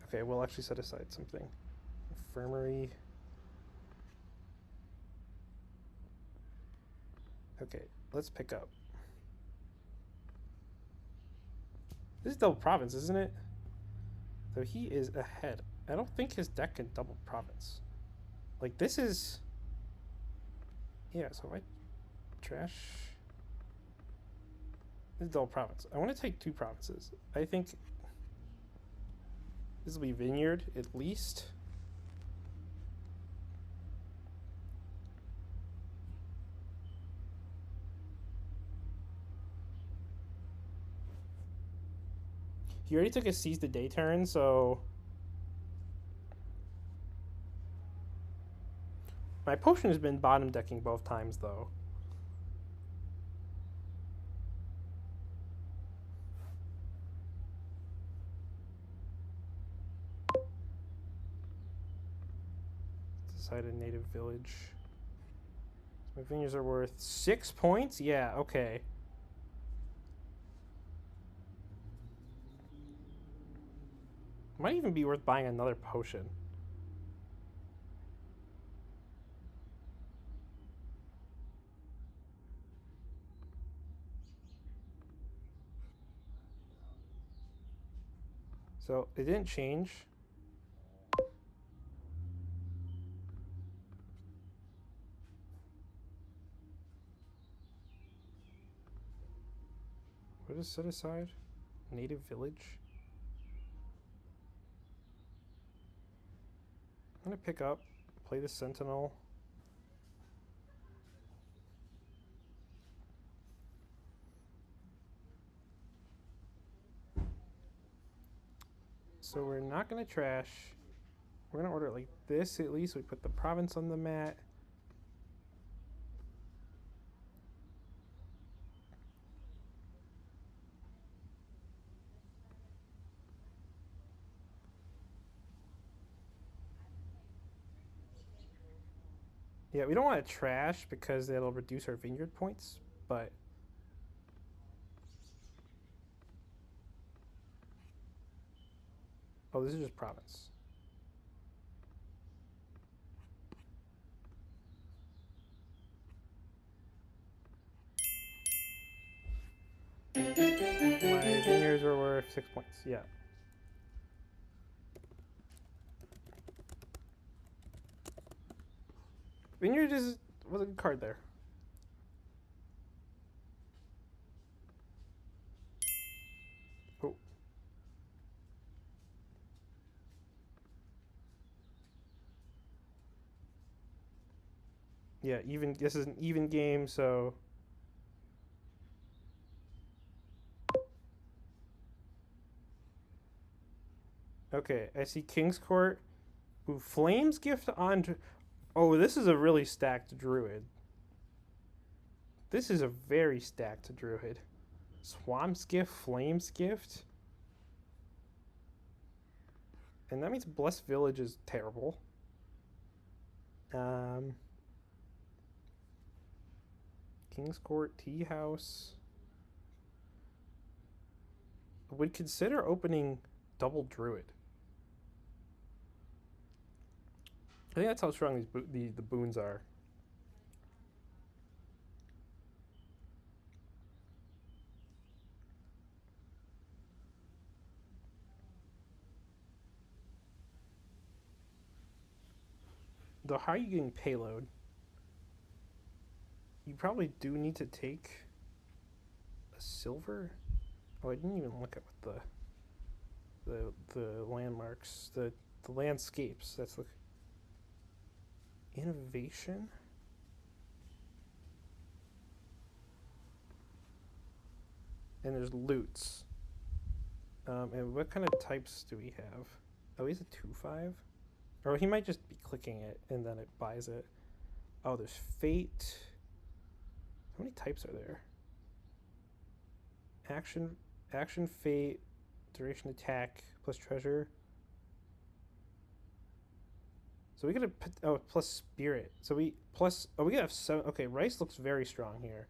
Okay, we'll actually set aside something. Infirmary. Okay, let's pick up. This is double province, isn't it? So he is ahead. I don't think his deck can double province. Like, this is... Yeah, so if I trash... This is double province. I want to take 2 provinces. I think this will be Vineyard, at least. He already took a Seize the Day turn, so... My potion has been bottom decking both times, though. Decide a native village. My vineyards are worth 6 points? Yeah, okay. Might even be worth buying another potion. So it didn't change. What is set aside? Native village. I'm gonna pick up, play the Sentinel. So we're not gonna trash. We're gonna order it like this at least. We put the province on the mat. Yeah, we don't want to trash because it'll reduce our vineyard points, but... Oh, this is just province. My vineyards were worth 6 points, yeah. Vineyard was a good card there. Oh. Yeah, even this is an even game, so... Okay, I see King's Court. Ooh, Flames Gift on... Oh, this is a really stacked Druid. This is a very stacked Druid. Swamp's Gift, Flames Gift. And that means Blessed Village is terrible. King's Court, Tea House. Would consider opening double Druid. I think that's how strong the boons are. Though, how are you getting payload? You probably do need to take a silver. Oh, I didn't even look at what the landmarks, the landscapes. That's the innovation. And there's loots. And what kind of types do we have? Oh, he's a 2/5. Or he might just be clicking it and then it buys it. Oh, there's fate. How many types are there? Action, fate, duration, attack, plus treasure. So we gotta put, oh, plus spirit. So we, plus, oh, we gotta have 7. Okay, rice looks very strong here.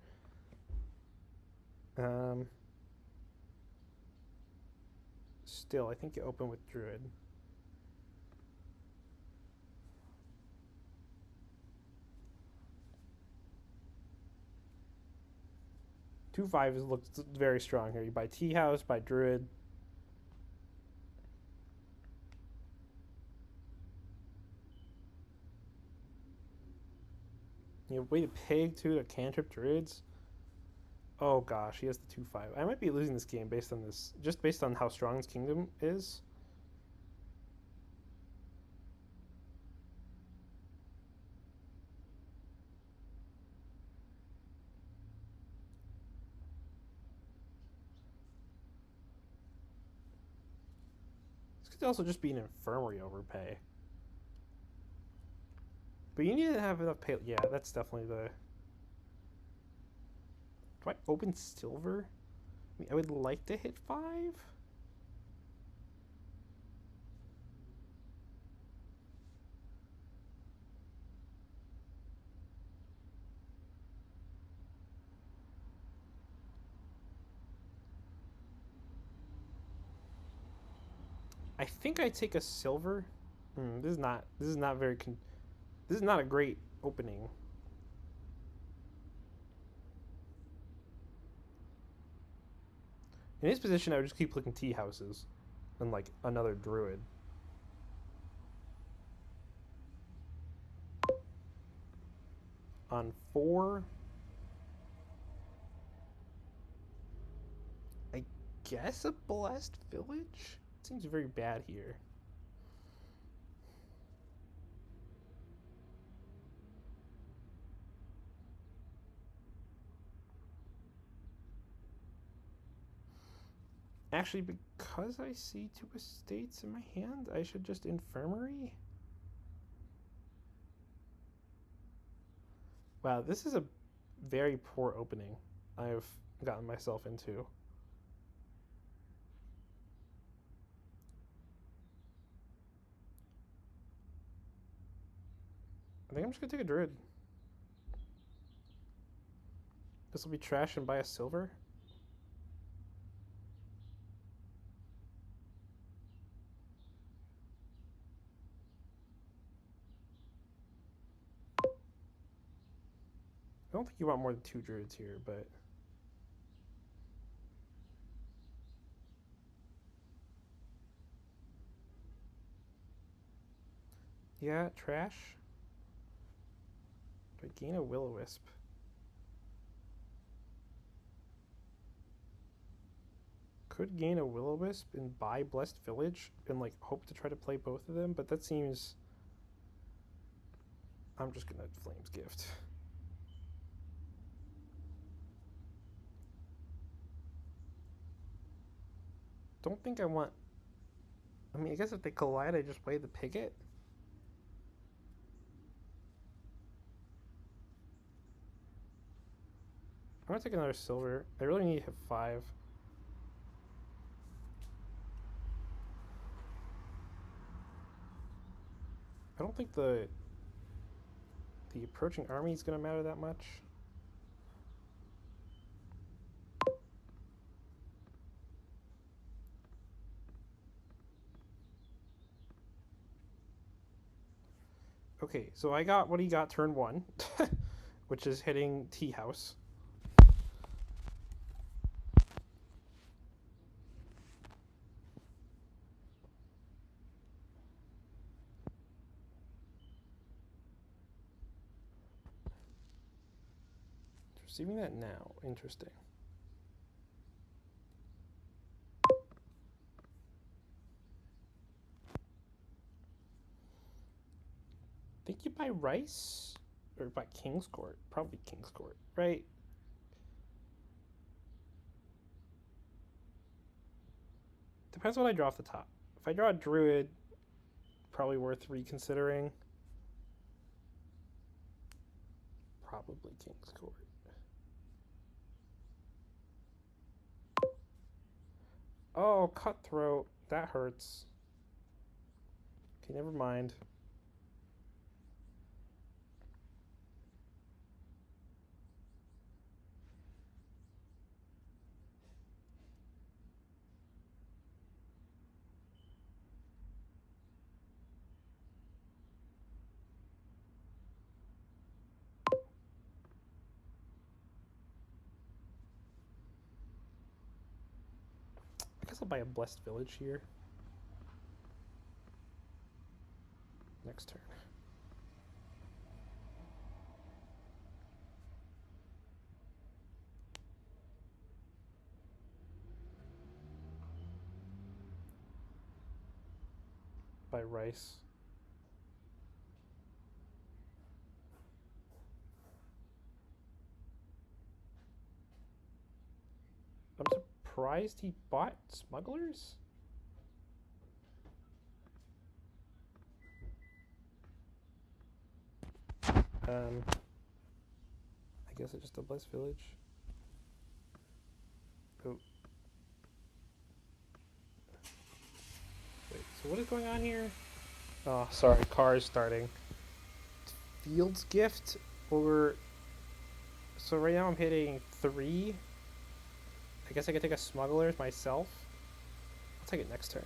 Um, Still, I think you open with Druid. Two fives looks very strong here. You buy Tea House, buy Druid. You have way to pig too to cantrip Druids. Oh gosh, he has the 2/5. I might be losing this game based on this, just based on how strong this kingdom is. This could also just be an infirmary overpay. But you need to have enough pay. Yeah, that's definitely the. Do I open silver? I mean, I would like to hit 5. I think I take a silver. This is not. This is not very. This is not a great opening. In his position, I would just keep clicking tea houses, and like another druid. On 4, I guess a blessed village. It seems very bad here. Actually, because I see 2 estates in my hand, I should just infirmary. Wow, this is a very poor opening I've gotten myself into. I think I'm just gonna take a druid. This will be trash and buy a silver. I don't think you want more than 2 druids here, but yeah, trash. Do I gain a will-o-wisp? Could gain a will-o-wisp and buy blessed village and like hope to try to play both of them, but that seems. I'm just gonna Flames Gift. Don't think I want. I mean, I guess if they collide, I just play the Pigot. I'm gonna take another silver. I really need to hit 5. I don't think the approaching army is gonna matter that much. Okay, so I got what he got turn 1, which is hitting Tea House. Receiving that now. Interesting. Think you buy Rice? Or buy King's Court? Probably King's Court, right? Depends what I draw off the top. If I draw a Druid, probably worth reconsidering. Probably King's Court. Oh, Cutthroat. That hurts. Okay, never mind. guess I'll buy a Blessed Village here. Next turn. Buy rice. I'm surprised he bought smugglers. I guess it's just a Blessed Village. Oh. Wait, so what is going on here? Oh, sorry, car is starting. Field's Gift, or... So right now I'm hitting 3. I guess I could take a Smugglers myself. I'll take it next turn.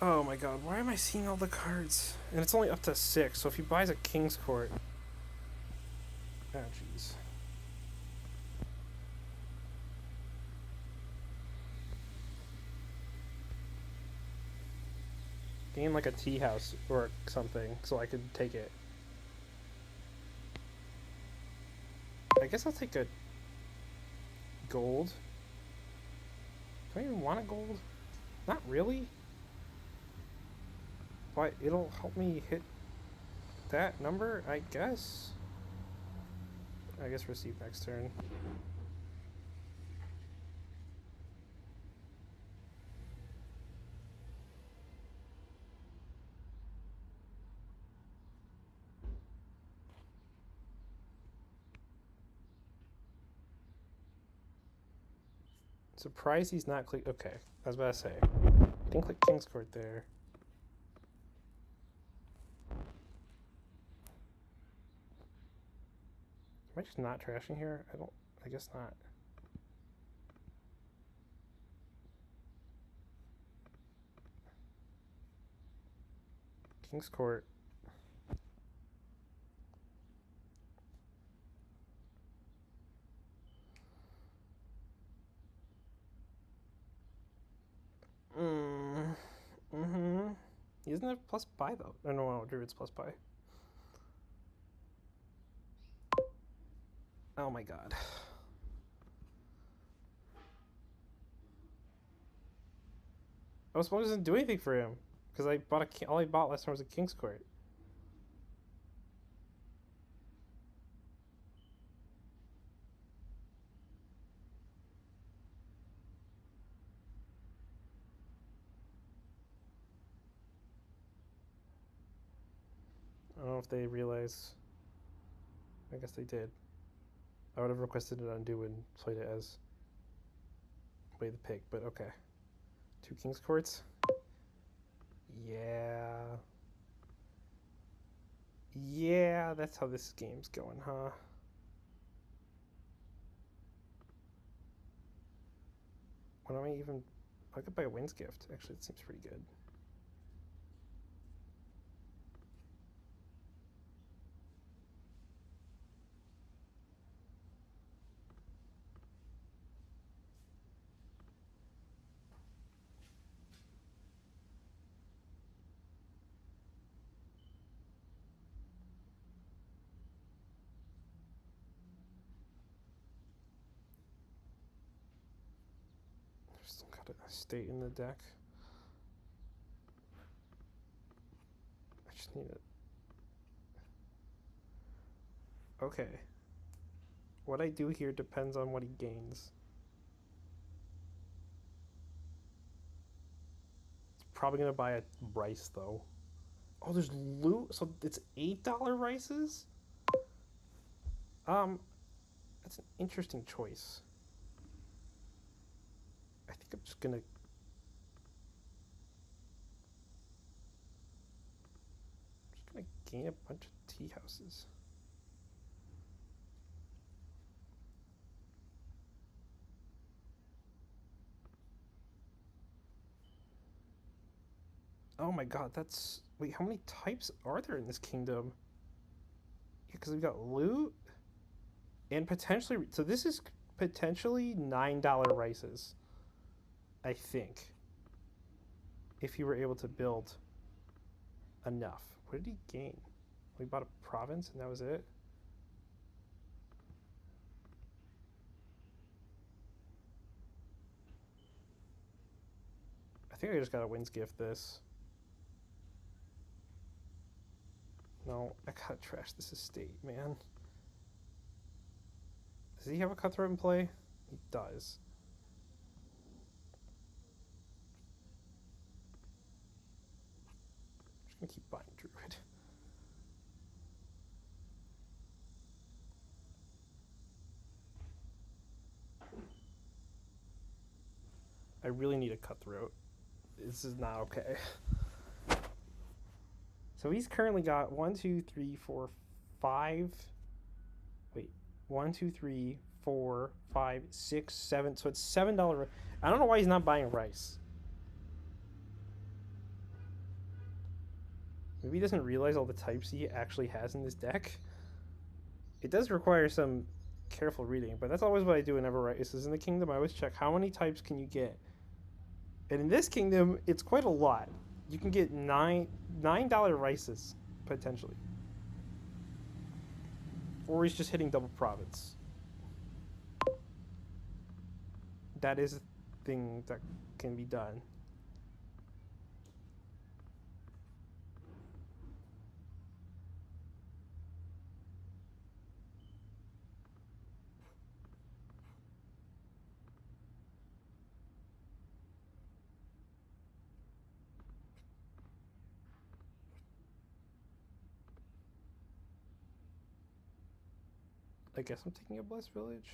Oh my god, why am I seeing all the cards? And it's only up to 6, so if he buys a King's Court... Oh, jeez. Gain like a tea house or something so I could take it. I guess I'll take a gold. Do I even want a gold? Not really. But it'll help me hit that number, I guess. I guess receive next turn. Surprised he's not click. Okay, I was about to say. Didn't click King's Court there. Am I just not trashing here? I guess not. King's Court. He doesn't have plus buy though. Oh no, Druid's plus buy. Oh my god. I was supposed to do anything for him because I bought all I bought last time was a King's Court. I don't know if they realize. I guess they did. I would have requested it undo and played it as Way the Pig, but okay. 2 King's Courts? Yeah. Yeah, that's how this game's going, huh? What am I even... I could buy a Wind's Gift. Actually, it seems pretty good. Still got a state in the deck. I just need it. Okay. What I do here depends on what he gains. Probably gonna buy a rice though. Oh, there's loot. So it's $8 rices. That's an interesting choice. I think I'm just gonna gain a bunch of tea houses. Oh my god, that's Wait, how many types are there in this kingdom? Yeah, because we've got loot and potentially. So this is potentially $9 rices, I think. If you were able to build enough. What did he gain? We bought a province and that was it? I think I just gotta wins gift this. No, I gotta trash this estate, man. Does he have a cutthroat in play? He does. I'm just gonna keep buying Druid. I really need a cutthroat. This is not okay. So he's currently got 1, 2, 3, 4, 5. Wait, 1, 2, 3, 4, 5, 6, 7. So it's $7. I don't know why he's not buying rice. Maybe he doesn't realize all the types he actually has in this deck. It does require some careful reading, but that's always what I do whenever rice is in the kingdom. I always check how many types can you get. And in this kingdom, it's quite a lot. You can get $9 rices, potentially. Or he's just hitting double province. That is a thing that can be done. I guess I'm taking a blessed village.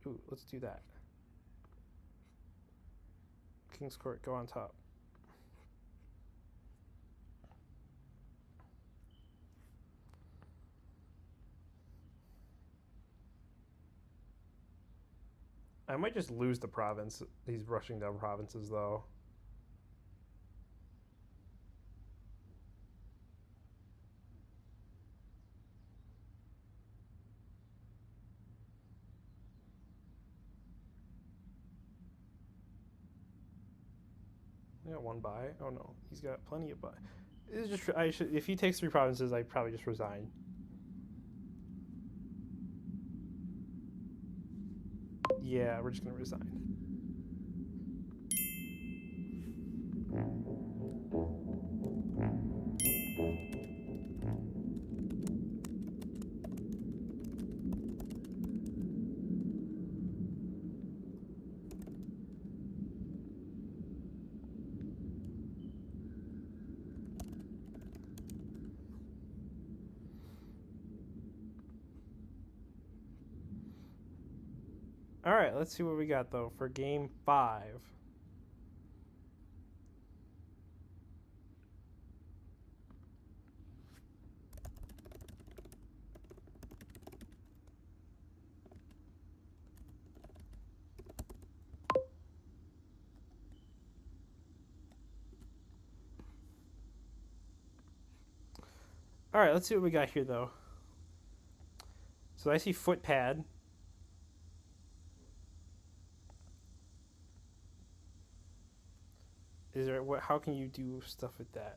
Ooh, let's do that. King's Court, go on top. I might just lose the province. He's rushing down provinces, though. I got one buy. Oh no, he's got plenty of buy. It's just I should. If he takes 3 provinces, I probably just resign. Yeah, we're just gonna resign. All right, let's see what we got though for game 5. All right, let's see what we got here though. So I see footpad. Is there what? How can you do stuff with that?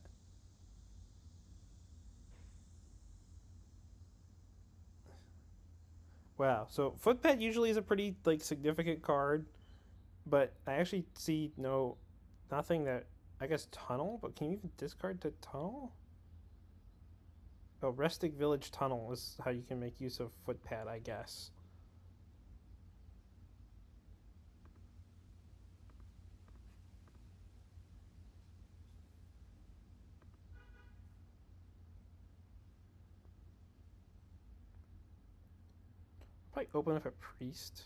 Wow. So footpad usually is a pretty like significant card, but I actually see nothing that I guess tunnel. But can you even discard to tunnel? Oh, rustic village tunnel is how you can make use of footpad, I guess. Probably open up a priest.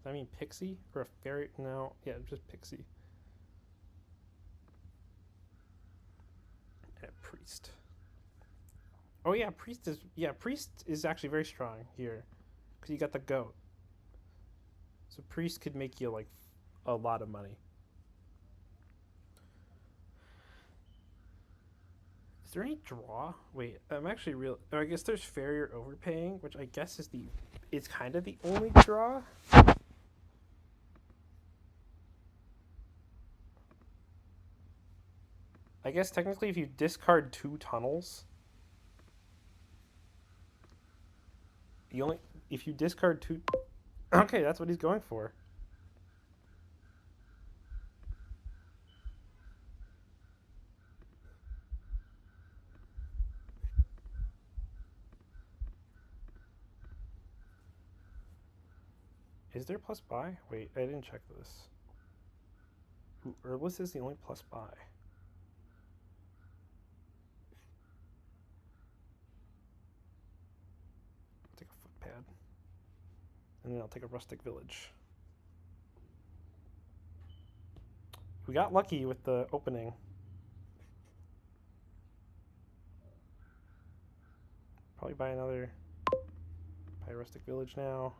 I mean pixie or a fairy? No, yeah, just pixie. And a priest. Oh yeah, priest is actually very strong here because you got the goat. So priest could make you like a lot of money. Is there any draw? Wait, I'm actually real. Oh, I guess there's farrier overpaying, which I guess is it's kind of the only draw. I guess technically, if you discard 2 tunnels, if you discard 2. Okay, that's what he's going for. Is there plus buy? Wait, I didn't check this. Ooh, herbalist is the only plus buy. I'll take a footpad. And then I'll take a rustic village. We got lucky with the opening. Probably buy a rustic village now.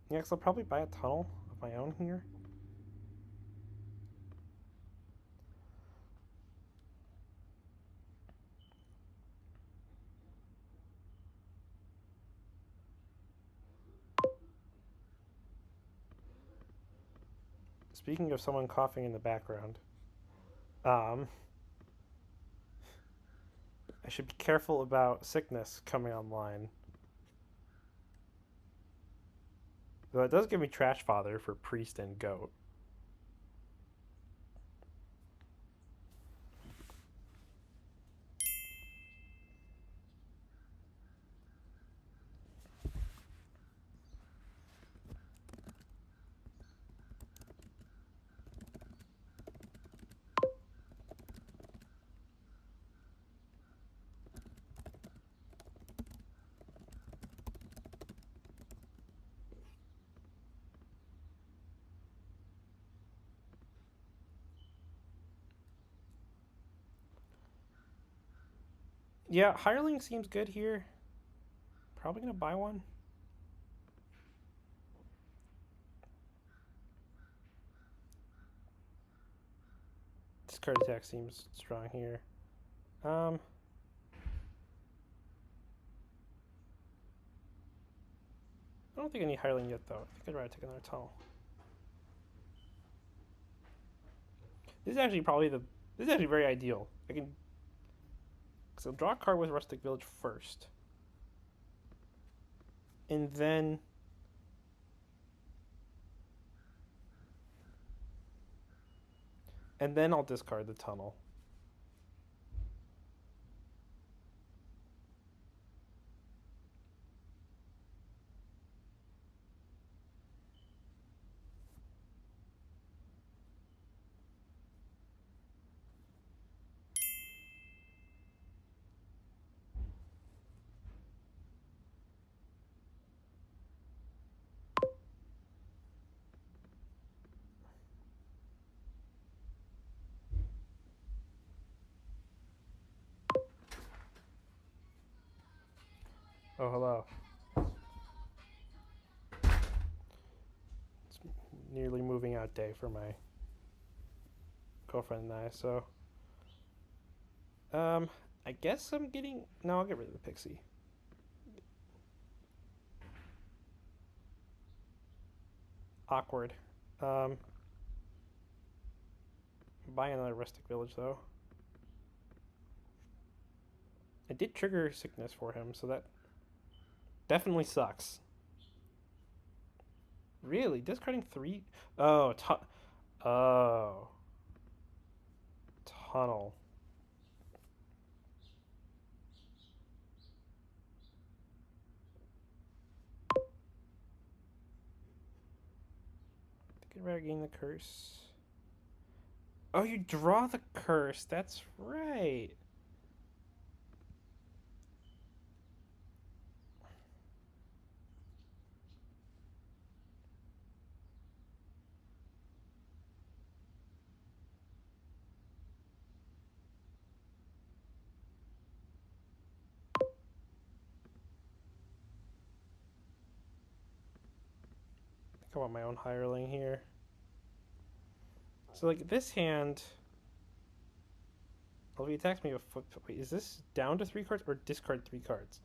Yeah, because I'll probably buy a tunnel of my own here. Speaking of someone coughing in the background, I should be careful about sickness coming online. Though it does give me trash fodder for priest and goat. Yeah, hireling seems good here. Probably gonna buy one. Discard attack seems strong here. I don't think I need hireling yet though. I think I'd rather take another tunnel. This is actually very ideal. So draw a card with rustic village first. And then I'll discard the tunnel. Oh, hello. It's nearly moving out day for my girlfriend and I, so I guess I'll get rid of the pixie. Awkward. Buy another rustic village though. I did trigger sickness for him, so that definitely sucks. Really? Discarding 3? Oh, tunnel. I think I'd rather gain the curse. Oh, you draw the curse. That's right. I want my own hireling here. So like this hand, well, if he attacks me with foot. Wait, is this down to 3 cards or discard 3 cards?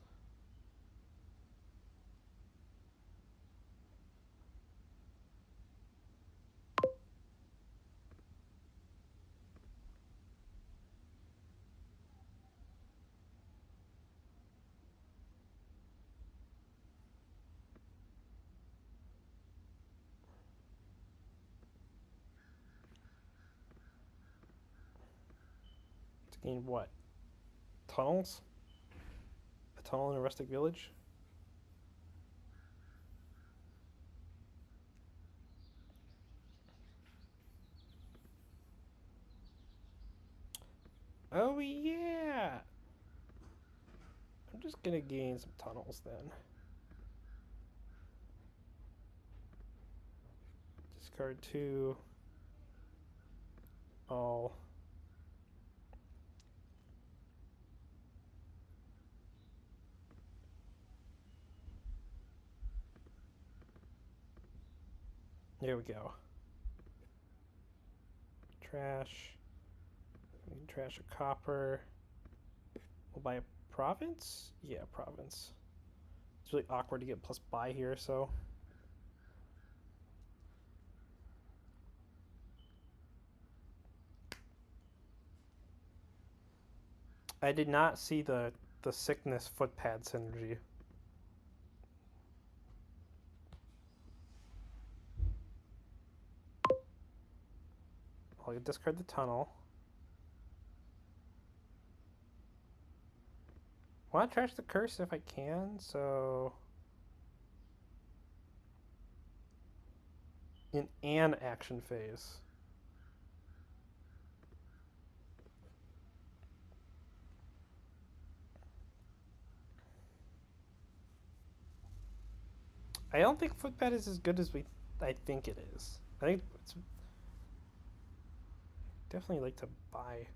To gain what? Tunnels? A tunnel in a rustic village? Oh yeah! I'm just gonna gain some tunnels then. Discard 2. All. There we go. Trash. We can trash a copper. We'll buy a province? Yeah, province. It's really awkward to get plus buy here, so. I did not see the sickness footpad synergy. I'll discard the tunnel. I want to trash the curse if I can, so. In an action phase. I don't think footpad is as good as I think it is. I think it's definitely like to buy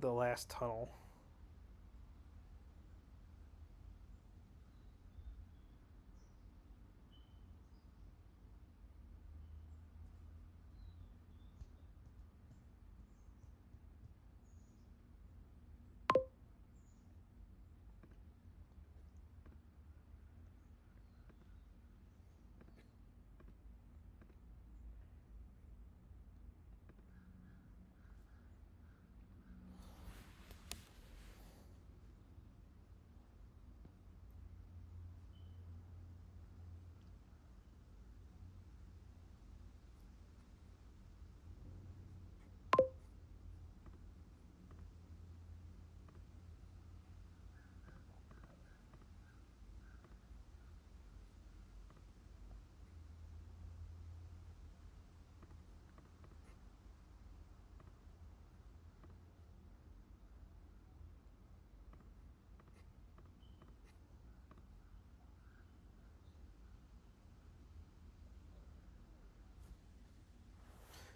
the last tunnel.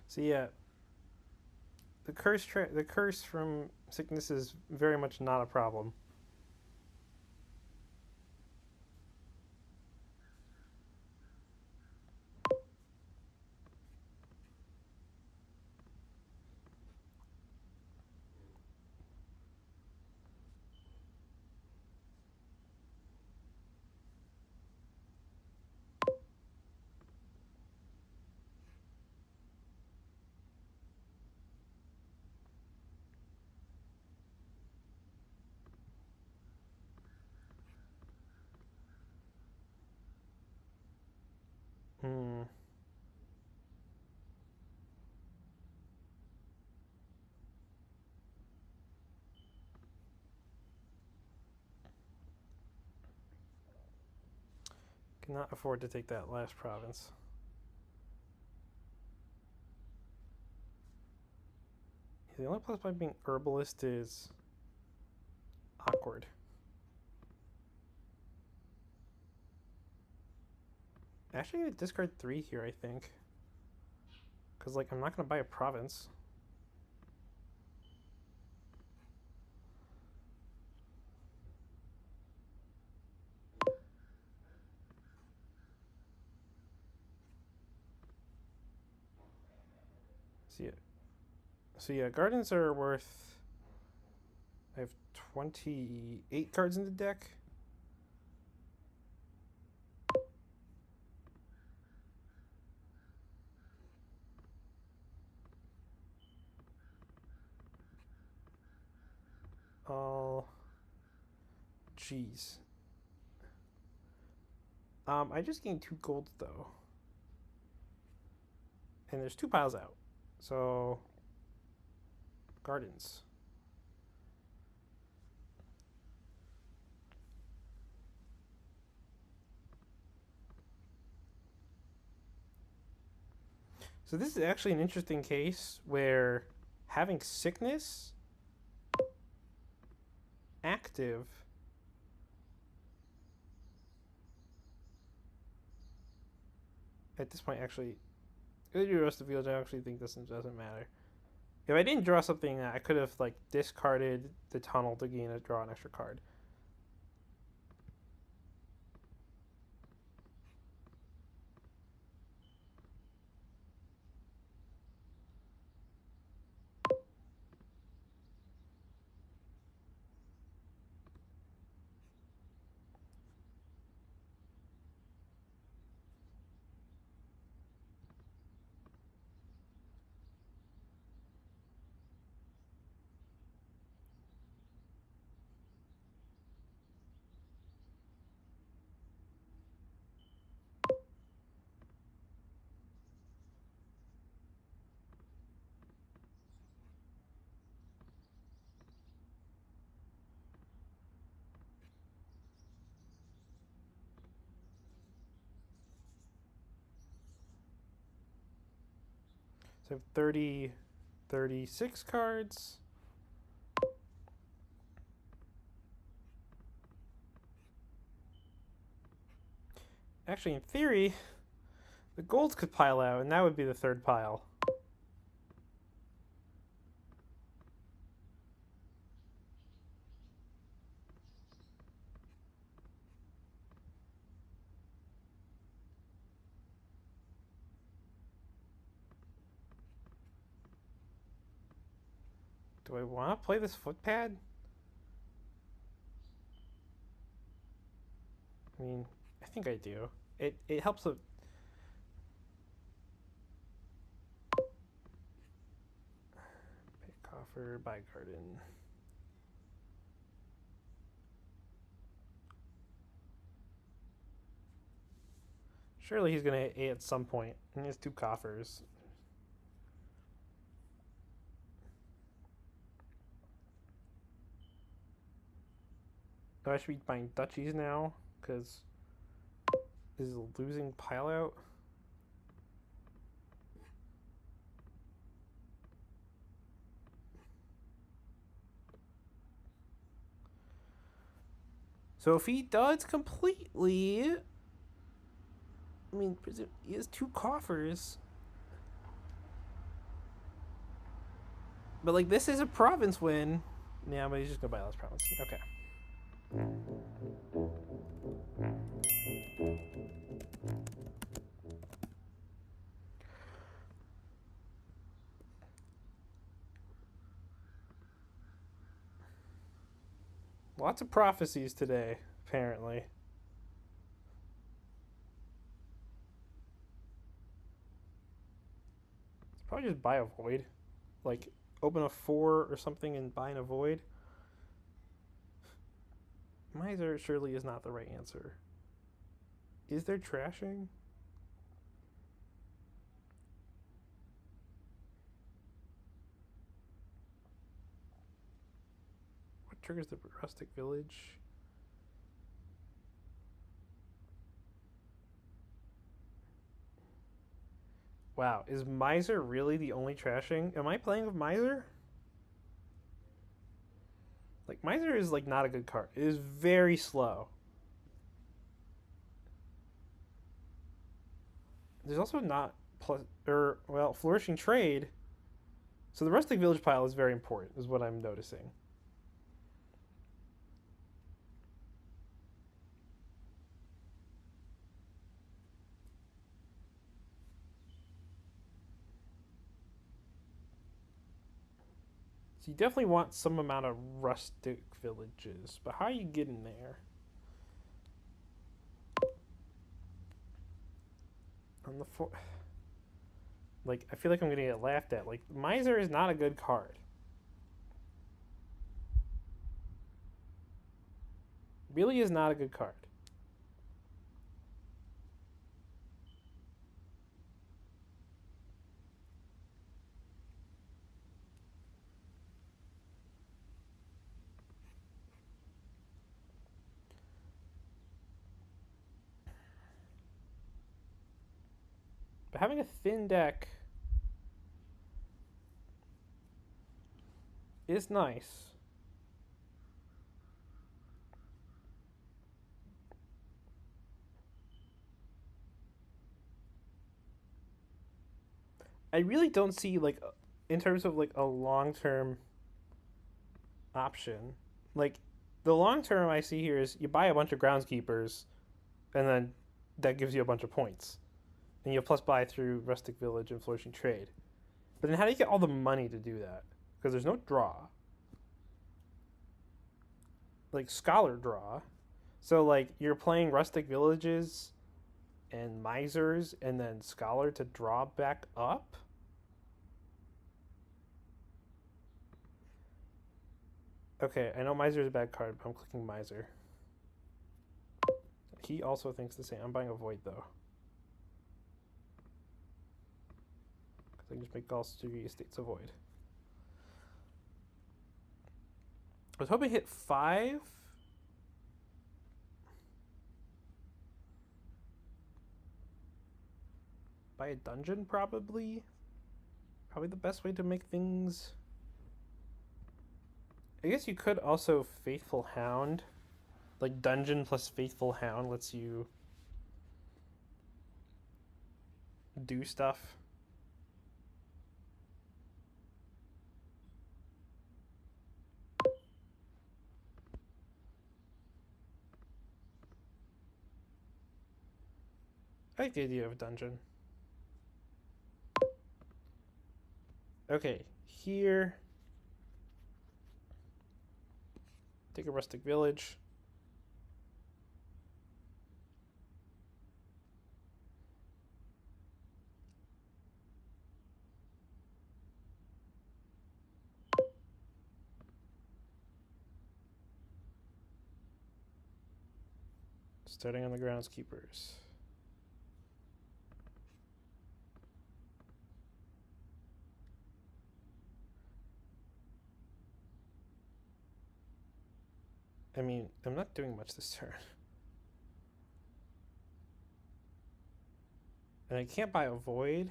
So yeah, the curse from sickness is very much not a problem. Hmm. Cannot afford to take that last province. The only plus by being herbalist is awkward. Actually, I'm gonna discard 3 here, I think. Because, like, I'm not gonna buy a province. So yeah, gardens are worth. I have 28 cards in the deck. Oh, jeez. I just gained 2 golds though, and there's 2 piles out. So, gardens. So this is actually an interesting case where having sickness active at this point actually. The rest of the field, I actually think this doesn't matter. If I didn't draw something, I could have like discarded the tunnel to draw an extra card. So I have 30, 36 cards. Actually, in theory, the golds could pile out, and that would be the 3rd pile. Do I want to play this footpad? I mean, I think I do. It helps with. Pay coffer, buy garden. Surely he's gonna hit A at some point. And he has 2 coffers. Oh, I should be buying duchies now because is losing pile out. So if he does completely, I mean, he has 2 coffers. But like this is a province win. Yeah, but he's just gonna buy less province. Okay. Lots of prophecies today, apparently. It's probably just buy a void. Like, open a 4 or something and buy a void. Miser surely is not the right answer. Is there trashing? What triggers the rustic village? Wow, is Miser really the only trashing? Am I playing with Miser? Like, Miser is, like, not a good card. It is very slow. There's also not Flourishing Trade. So the rustic village pile is very important, is what I'm noticing. So you definitely want some amount of rustic villages, but how are you getting there? On the like, I feel like I'm gonna get laughed at. Like, Miser is not a good card. Really is not a good card. But having a thin deck is nice. I really don't see, like, in terms of like a long-term option. Like, the long term I see here is you buy a bunch of groundskeepers, and then that gives you a bunch of points, and you plus buy through Rustic Village and Flourishing Trade. But then how do you get all the money to do that? Because there's no draw. Like, Scholar draw. So, like, you're playing Rustic Villages and Misers and then Scholar to draw back up? Okay, I know Miser is a bad card, but I'm clicking Miser. He also thinks the same. I'm buying a Void, though. Because I can just make all 3 Estates a Void. I was hoping to hit 5. Buy a dungeon, probably. Probably the best way to make things. I guess you could also Faithful Hound. Like, dungeon plus Faithful Hound lets you do stuff. I like the idea of a dungeon. Okay, here. Take a Rustic Village. Starting on the groundskeepers. I mean, I'm not doing much this turn. And I can't buy a Void.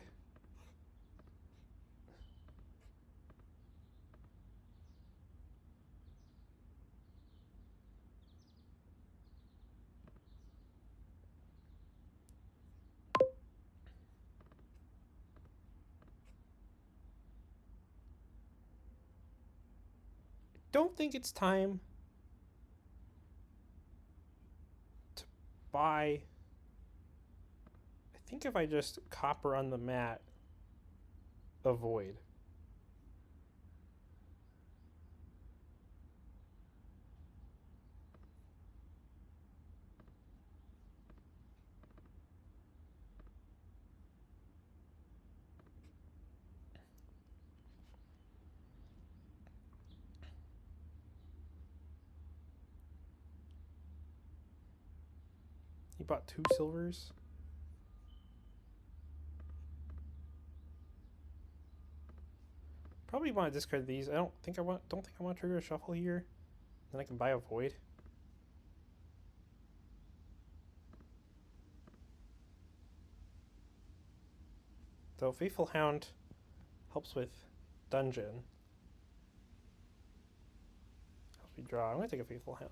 Don't think it's time to buy. I think if I just copper on the mat, avoid. He bought 2 silvers. Probably want to discard these. I don't think I want to trigger a shuffle here. Then I can buy a Void. Though Faithful Hound helps with dungeon. Helps me draw. I'm gonna take a Faithful Hound.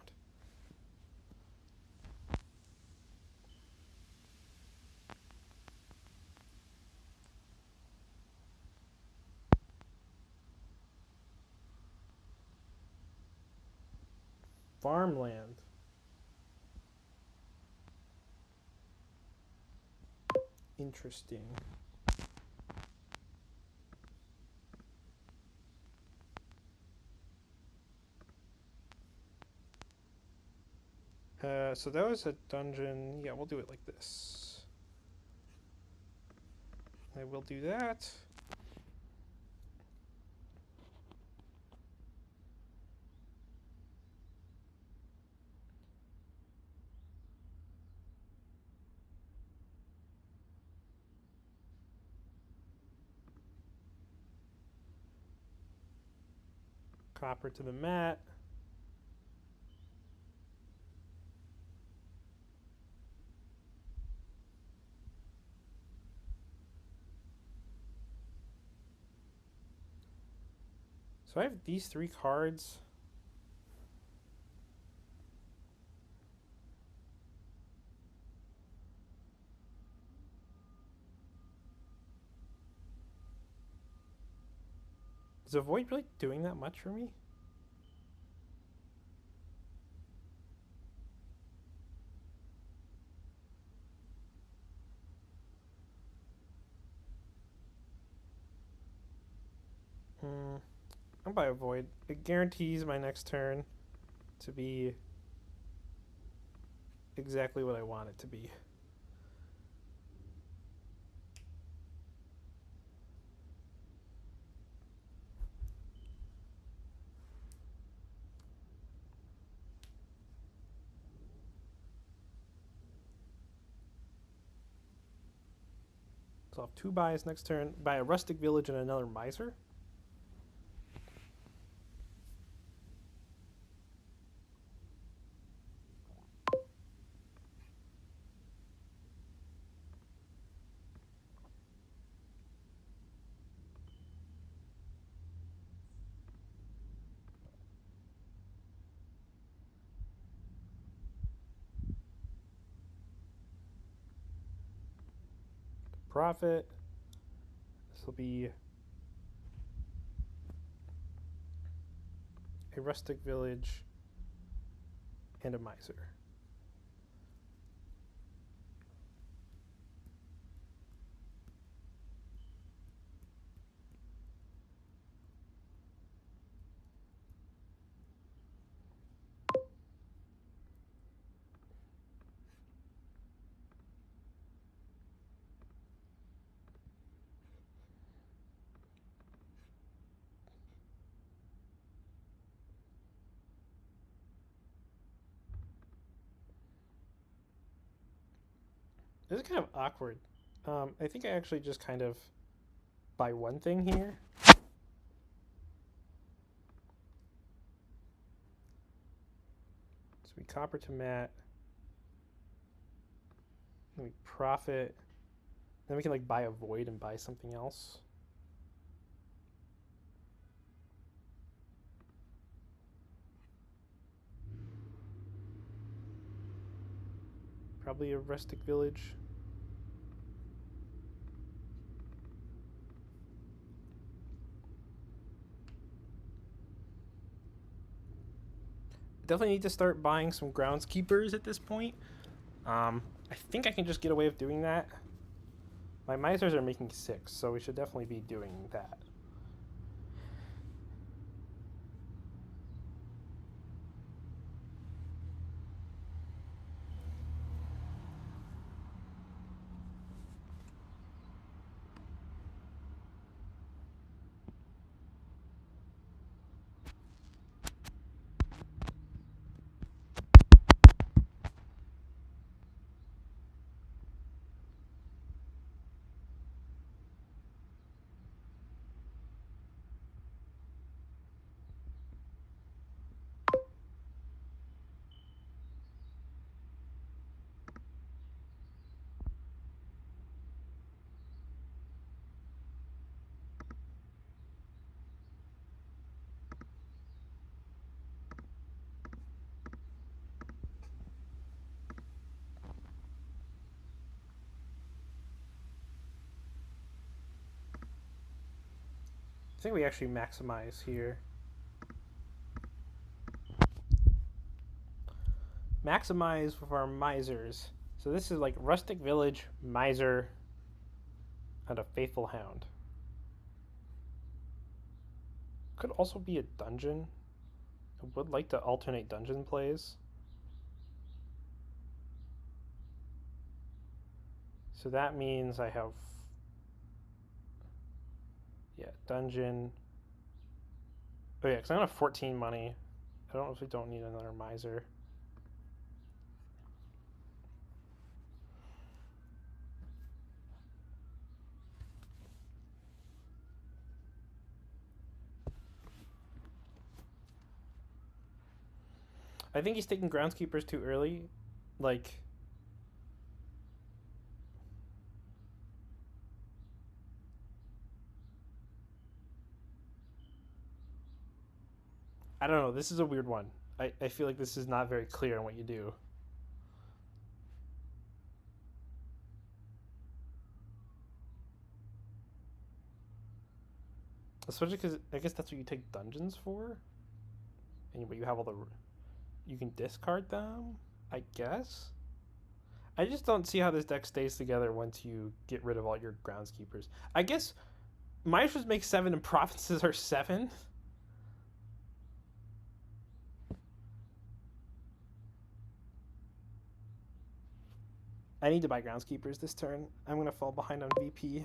Farmland. Interesting. So that was a dungeon. Yeah, we'll do it like this. I will do that. Copper to the mat. So I have these 3 cards. Is a void really doing that much for me? I'll buy a void. It guarantees my next turn to be exactly what I want it to be. So I'll have 2 buys next turn. Buy a rustic village and another miser. Profit. This will be a rustic village and a miser. This is kind of awkward. I think I actually just kind of buy one thing here. So we copper to mat. Then we profit. Then we can like buy a void and buy something else. Probably a rustic village. Definitely need to start buying some groundskeepers at this point. I think I can just get away with doing that. My misers are making 6, so we should definitely be doing that. I think we actually maximize here. Maximize for our misers. So this is like rustic village, miser, and a faithful hound. Could also be a dungeon. I would like to alternate dungeon plays. So that means I have, yeah, dungeon. Oh yeah, because I have 14 money. I don't know if we don't need another miser. I think he's taking groundskeepers too early. Like, I don't know. This is a weird one. I feel like this is not very clear on what you do. Especially because I guess that's what you take dungeons for. And but you have all the, you can discard them. I guess. I just don't see how this deck stays together once you get rid of all your groundskeepers. I guess Maestros make 7 and provinces are 7. I need to buy groundskeepers this turn. I'm going to fall behind on VP.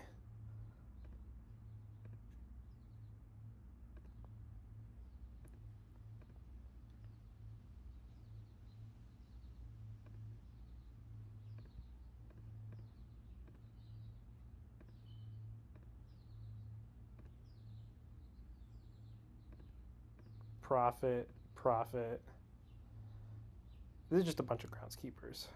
Profit, profit. This is just a bunch of groundskeepers.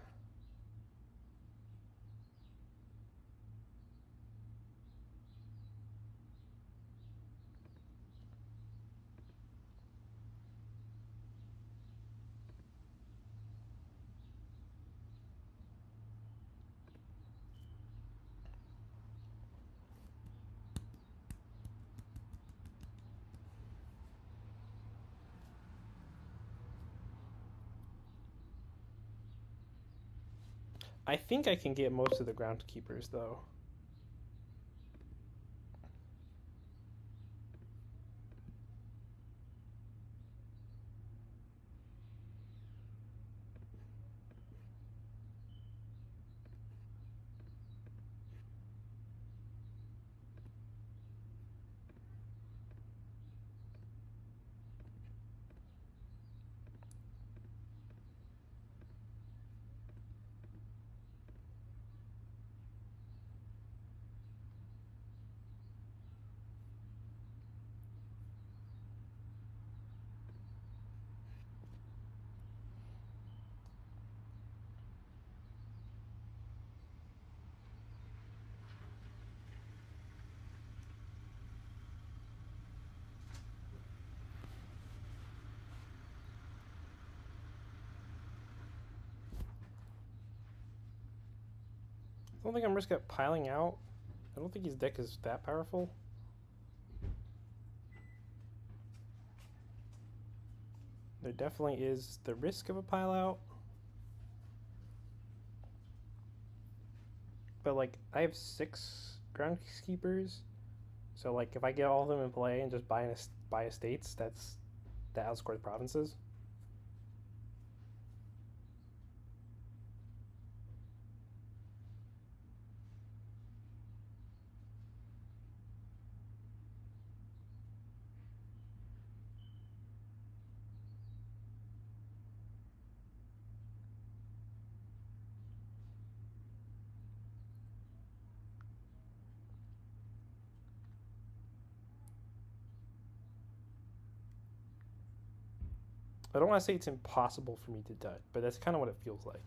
I think I can get most of the groundskeepers though. I don't think I'm risk at piling out. I don't think his deck is that powerful. There definitely is the risk of a pile out. But like I have 6 groundskeepers. So like if I get all of them in play and just buy estates, that outscores provinces. I don't want to say it's impossible for me to do it, but that's kind of what it feels like.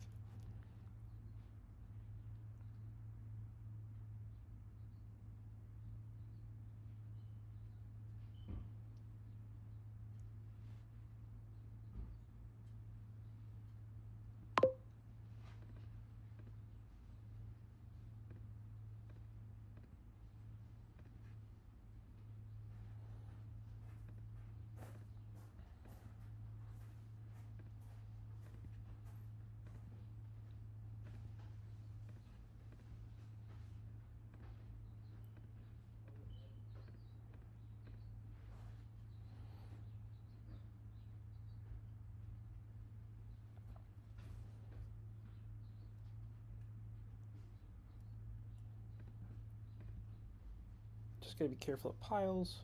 Just gotta be careful of piles.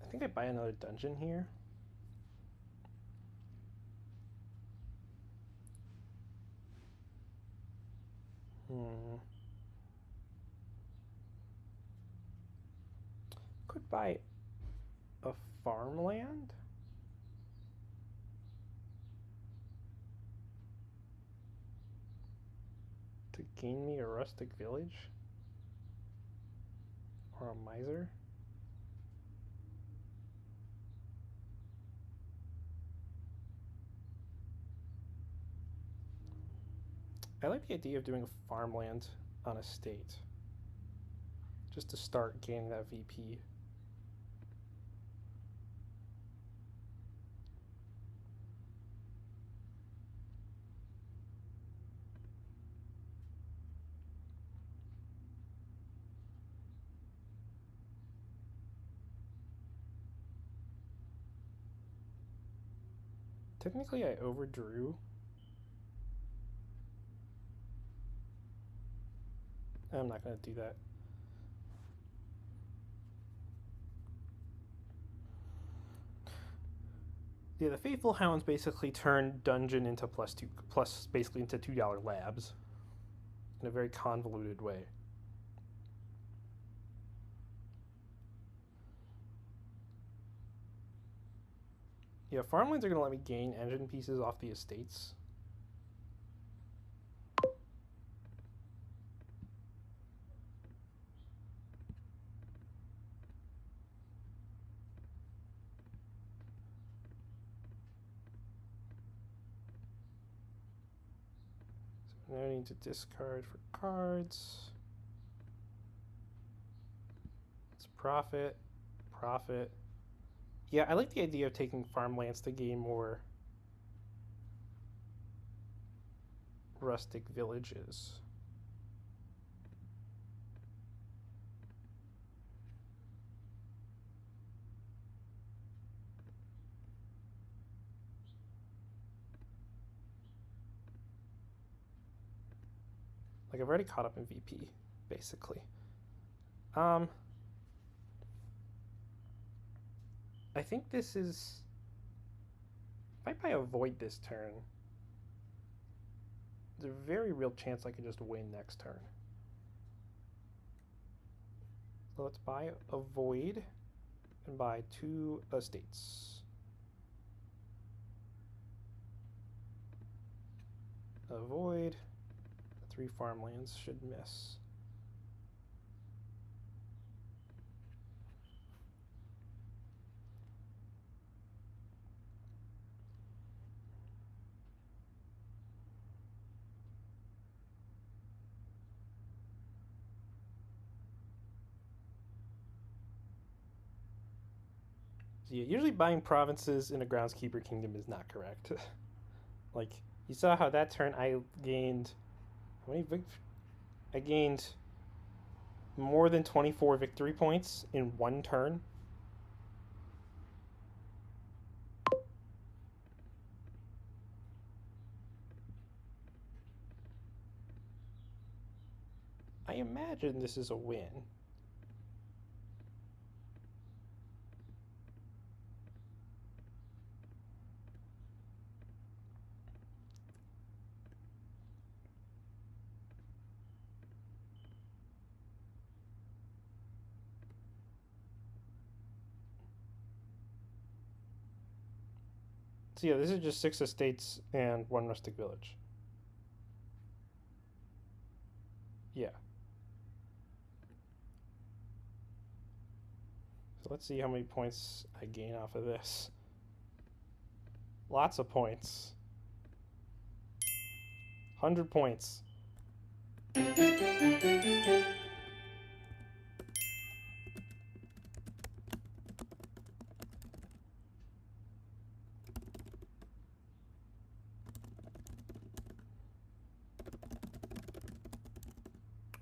I think I buy another dungeon here. Could buy a farmland. To gain me a rustic village. Or a miser. I like the idea of doing a farmland on a state. Just to start gaining that VP. Technically, I overdrew. I'm not going to do that. Yeah, the Faithful Hounds basically turn dungeon into plus basically into $2 labs in a very convoluted way. Yeah, farmlands are going to let me gain engine pieces off the estates. So now I need to discard for cards. Let's profit. Profit. Yeah, I like the idea of taking farmlands to gain more rustic villages. Like, I've already caught up in VP, basically. I think this is... If I avoid this turn, there's a very real chance I could just win next turn. So let's buy a void and buy 2 estates. A void, 3 farmlands should miss. So yeah, usually buying provinces in a groundskeeper kingdom is not correct. Like, you saw how that turn I gained... How many I gained more than 24 victory points in 1 turn. I imagine this is a win. So yeah, this is just 6 estates and 1 rustic village. Yeah. So let's see how many points I gain off of this. Lots of points. 100 points.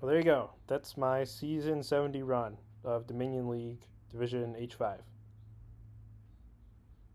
Well, there you go. That's my Season 70 run of Dominion League Division H5.